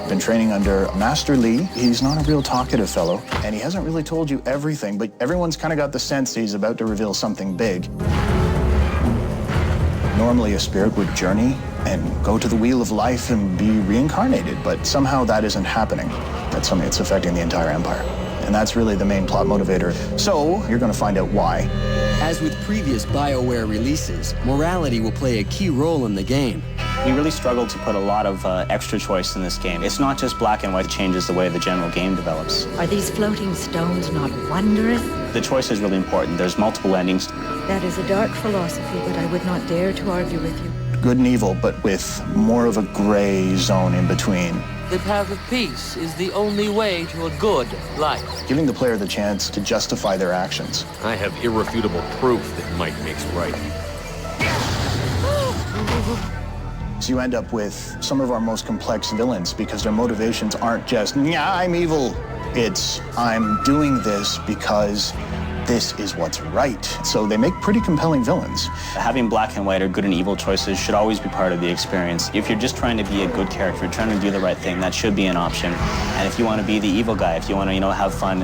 Been training under Master Li. He's not a real talkative fellow, and he hasn't really told you everything, but everyone's kind of got the sense that he's about to reveal something big. Normally a spirit would journey and go to the wheel of life and be reincarnated, but somehow that isn't happening. That's something that's affecting the entire empire. And that's really the main plot motivator. So you're going to find out why. As with previous BioWare releases, morality will play a key role in the game. We really struggled to put a lot of extra choice in this game. It's not just black and white, it changes the way the general game develops. Are these floating stones not wondrous? The choice is really important. There's multiple endings. That is a dark philosophy, but I would not dare to argue with you. Good and evil, but with more of a gray zone in between. The path of peace is the only way to a good life. Giving the player the chance to justify their actions. I have irrefutable proof that might makes right. So you end up with some of our most complex villains because their motivations aren't just, yeah, I'm evil. It's, I'm doing this because this is what's right. So they make pretty compelling villains. Having black and white or good and evil choices should always be part of the experience. If you're just trying to be a good character, trying to do the right thing, that should be an option. And if you want to be the evil guy, if you want to, have fun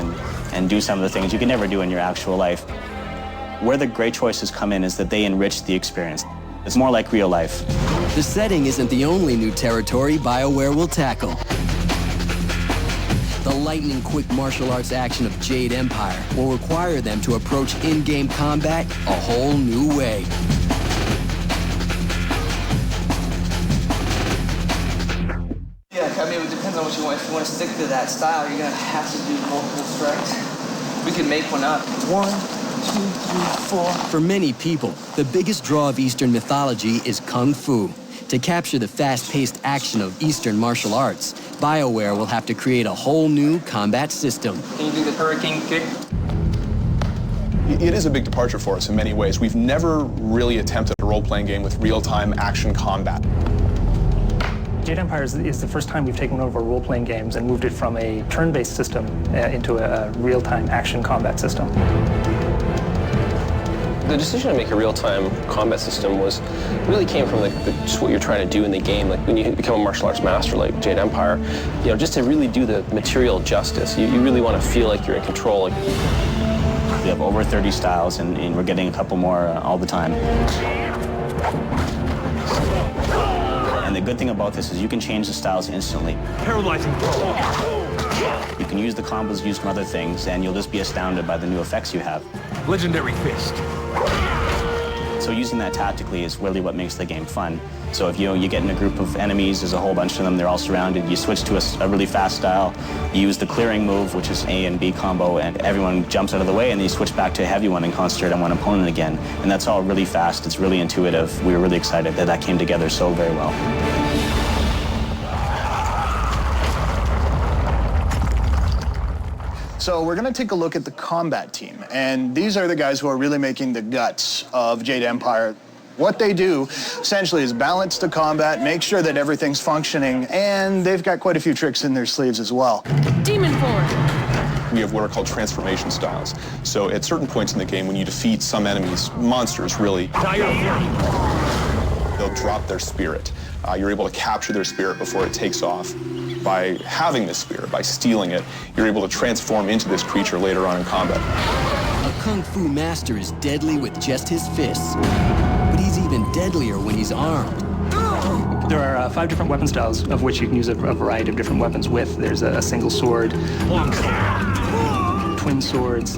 and do some of the things you can never do in your actual life, where the great choices come in is that they enrich the experience. It's more like real life. The setting isn't the only new territory BioWare will tackle. The lightning-quick martial arts action of Jade Empire will require them to approach in-game combat a whole new way. Yeah, I mean, it depends on what you want. If you want to stick to that style, you're going to have to do multiple strikes. We can make one up. 1, 2, 3, 4. For many people, the biggest draw of Eastern mythology is kung fu. To capture the fast-paced action of Eastern martial arts, BioWare will have to create a whole new combat system. Can you do the hurricane kick? It is a big departure for us in many ways. We've never really attempted a role-playing game with real-time action combat. Jade Empire is the first time we've taken one of our role-playing games and moved it from a turn-based system into a real-time action combat system. The decision to make a real-time combat system really came from just what you're trying to do in the game. Like when you become a martial arts master like Jade Empire, just to really do the material justice. You really want to feel like you're in control. We have over 30 styles, and we're getting a couple more all the time. And the good thing about this is you can change the styles instantly. Paralyzing. You can use the combos used from other things, and you'll just be astounded by the new effects you have. Legendary Fist. So using that tactically is really what makes the game fun. So if you get in a group of enemies, there's a whole bunch of them, they're all surrounded, you switch to a really fast style, you use the clearing move, which is A and B combo, and everyone jumps out of the way, and then you switch back to a heavy one and concentrate on one opponent again. And that's all really fast, it's really intuitive. We were really excited that came together so very well. So we're going to take a look at the combat team. And these are the guys who are really making the guts of Jade Empire. What they do, essentially, is balance the combat, make sure that everything's functioning, and they've got quite a few tricks in their sleeves as well. Demon form. We have what are called transformation styles. So at certain points in the game, when you defeat some enemies, monsters really, they'll drop their spirit. You're able to capture their spirit before it takes off. by having this spirit, by stealing it, you're able to transform into this creature later on in combat. A Kung Fu master is deadly with just his fists, but he's even deadlier when he's armed. There are 5 different weapon styles, of which you can use a variety of different weapons with. There's a single sword, twin swords,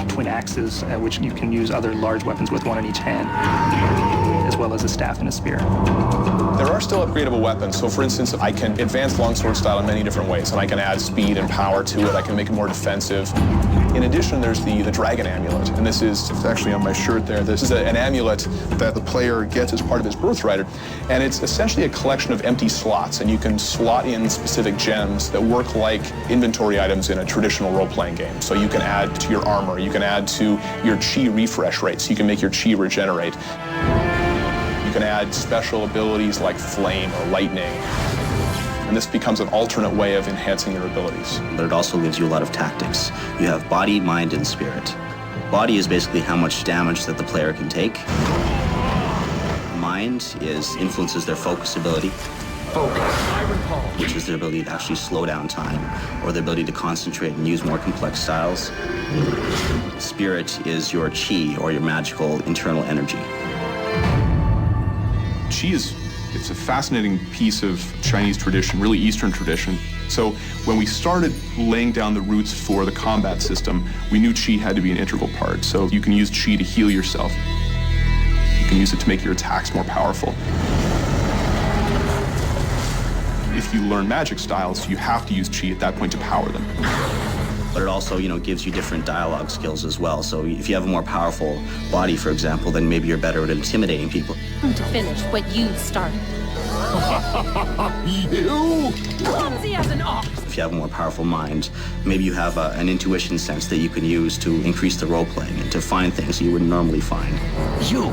twin axes, which you can use other large weapons with, one in each hand, as well as a staff and a spear. There are still upgradable weapons. So for instance, I can advance longsword style in many different ways, and I can add speed and power to it. I can make it more defensive. In addition, there's the Dragon Amulet, and this is actually on my shirt there. This is an amulet that the player gets as part of his birthright, and it's essentially a collection of empty slots, and you can slot in specific gems that work like inventory items in a traditional role-playing game. So you can add to your armor, you can add to your chi refresh rate, so you can make your chi regenerate. You can add special abilities like flame or lightning. And this becomes an alternate way of enhancing your abilities. But it also gives you a lot of tactics. You have body, mind, and spirit. Body is basically how much damage that the player can take. Mind influences their focus ability. Which is their ability to actually slow down time, or the ability to concentrate and use more complex styles. Spirit is your chi, or your magical internal energy. Chi it's a fascinating piece of Chinese tradition, really Eastern tradition. So when we started laying down the roots for the combat system, we knew Chi had to be an integral part. So you can use Chi to heal yourself. You can use it to make your attacks more powerful. If you learn magic styles, you have to use Chi at that point to power them. But it also, gives you different dialogue skills as well. So if you have a more powerful body, for example, then maybe you're better at intimidating people. To finish what you started. You? Clumsy as an ox. If you have a more powerful mind, maybe you have an intuition sense that you can use to increase the role-playing and to find things you wouldn't normally find. You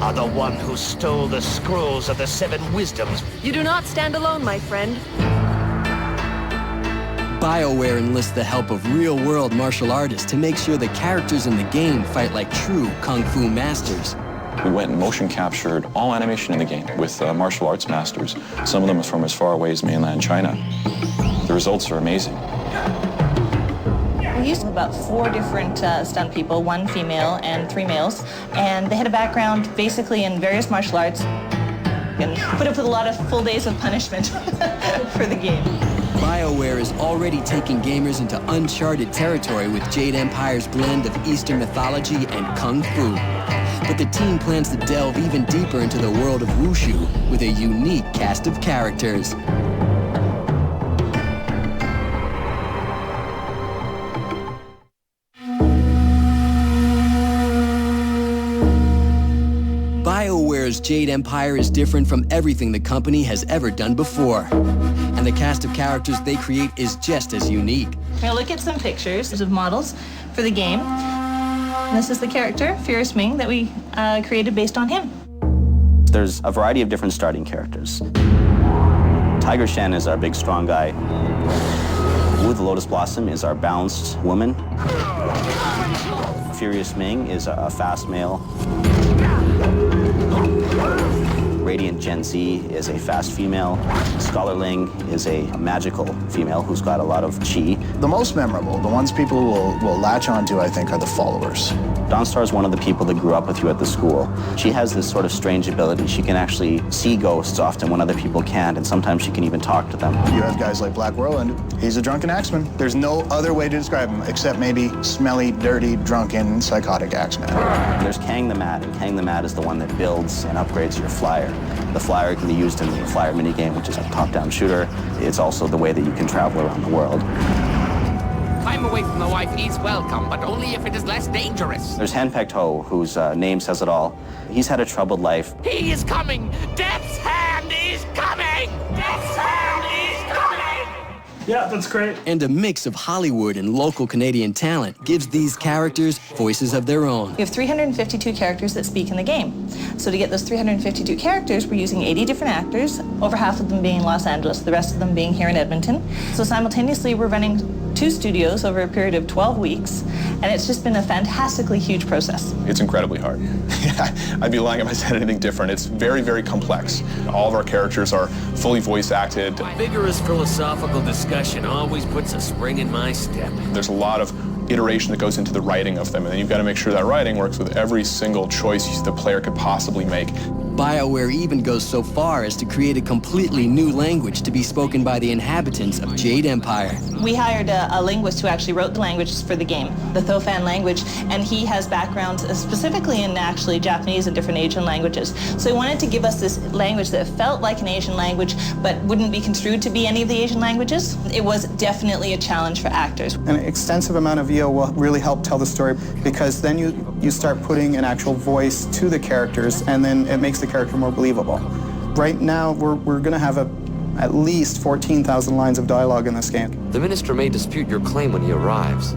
are the one who stole the scrolls of the 7 wisdoms. You do not stand alone, my friend. BioWare enlists the help of real-world martial artists to make sure the characters in the game fight like true Kung Fu masters. We went and motion captured all animation in the game with martial arts masters. Some of them from as far away as mainland China. The results are amazing. We used about 4 different stunt people, 1 female and 3 males, and they had a background basically in various martial arts and put up with a lot of full days of punishment for the game. BioWare is already taking gamers into uncharted territory with Jade Empire's blend of Eastern mythology and Kung Fu. But the team plans to delve even deeper into the world of Wushu with a unique cast of characters. BioWare's Jade Empire is different from everything the company has ever done before. And the cast of characters they create is just as unique. Now look at some pictures of models for the game. And this is the character, Fierce Ming, that we created based on him. There's a variety of different starting characters. Tiger Shen is our big, strong guy. Wu the Lotus Blossom is our balanced woman. Furious Ming is a fast male. Radiant Gen Z is a fast female. Scholarling is a magical female who's got a lot of chi. The most memorable, the ones people will latch onto, I think, are the followers. Dawnstar is one of the people that grew up with you at the school. She has this sort of strange ability. She can actually see ghosts often when other people can't, and sometimes she can even talk to them. You have guys like Black Whirlwind. He's a drunken axeman. There's no other way to describe him except maybe smelly, dirty, drunken, psychotic axeman. There's Kang the Mad, and Kang the Mad is the one that builds and upgrades your flyer. The flyer can be used in the flyer minigame, which is a top-down shooter. It's also the way that you can travel around the world. Climb away from the wife is welcome, but only if it is less dangerous. There's Henpecked Ho, whose name says it all. He's had a troubled life. He is coming! Death's hand is coming! Death's hand is coming! Yeah, that's great. And a mix of Hollywood and local Canadian talent gives these characters voices of their own. We have 352 characters that speak in the game. So to get those 352 characters, we're using 80 different actors, over half of them being in Los Angeles, the rest of them being here in Edmonton. So simultaneously, we're running 2 studios over a period of 12 weeks, and it's just been a fantastically huge process. It's incredibly hard. I'd be lying if I said anything different. It's very, very complex. All of our characters are fully voice acted. Vigorous philosophical discussion always puts a spring in my step. There's a lot of iteration that goes into the writing of them, and then you've got to make sure that writing works with every single choice the player could possibly make. BioWare even goes so far as to create a completely new language to be spoken by the inhabitants of Jade Empire. We hired a linguist who actually wrote the languages for the game, the Thofan language, and he has backgrounds specifically in actually Japanese and different Asian languages. So he wanted to give us this language that felt like an Asian language, but wouldn't be construed to be any of the Asian languages. It was definitely a challenge for actors. An extensive amount of VO will really help tell the story, because then you start putting an actual voice to the characters, and then it makes the character more believable. Right now, we're going to have at least 14,000 lines of dialogue in this game. The Minister may dispute your claim when he arrives.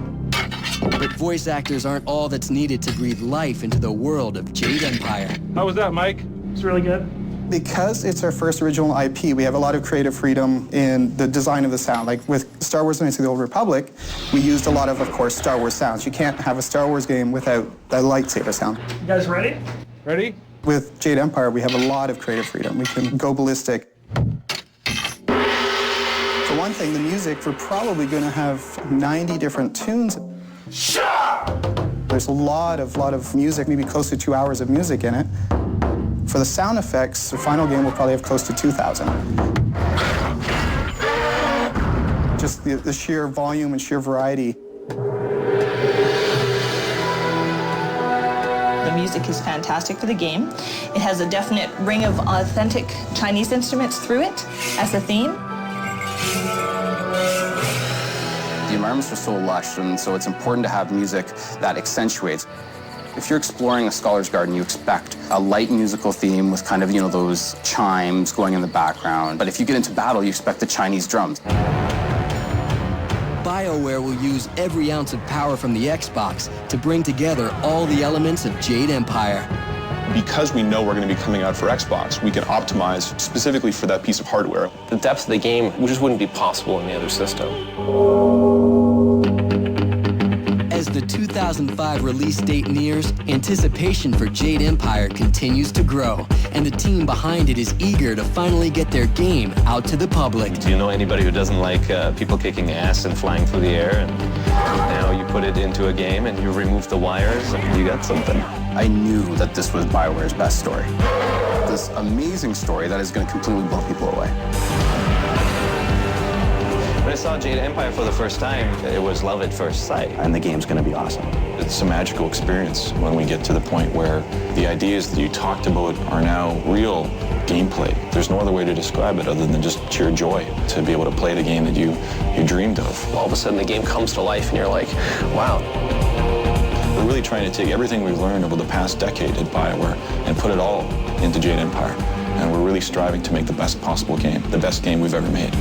But voice actors aren't all that's needed to breathe life into the world of Jade Empire. How was that, Mike? It's really good. Because it's our first original IP, we have a lot of creative freedom in the design of the sound. Like with Star Wars Knights of the Old Republic, we used a lot of course, Star Wars sounds. You can't have a Star Wars game without the lightsaber sound. You guys ready? Ready? With Jade Empire, we have a lot of creative freedom. We can go ballistic. For one thing, the music, we're probably going to have 90 different tunes. There's a lot of music, maybe close to 2 hours of music in it. For the sound effects, the final game will probably have close to 2,000. Just the sheer volume and sheer variety. The music is fantastic for the game. It has a definite ring of authentic Chinese instruments through it as a theme. The environments are so lush, and so it's important to have music that accentuates. If you're exploring a scholar's garden, you expect a light musical theme with kind of, those chimes going in the background. But if you get into battle, you expect the Chinese drums. BioWare will use every ounce of power from the Xbox to bring together all the elements of Jade Empire. Because we know we're going to be coming out for Xbox, we can optimize specifically for that piece of hardware. The depth of the game just wouldn't be possible in the other system. As the 2005 release date nears, anticipation for Jade Empire continues to grow, and the team behind it is eager to finally get their game out to the public. Do you know anybody who doesn't like people kicking ass and flying through the air? And now you put it into a game and you remove the wires and you got something. I knew that this was BioWare's best story. This amazing story that is going to completely blow people away. When I saw Jade Empire for the first time, it was love at first sight. And the game's going to be awesome. It's a magical experience when we get to the point where the ideas that you talked about are now real gameplay. There's no other way to describe it other than just sheer joy to be able to play the game that you dreamed of. All of a sudden the game comes to life and you're like, wow. We're really trying to take everything we've learned over the past decade at BioWare and put it all into Jade Empire. And we're really striving to make the best possible game, the best game we've ever made.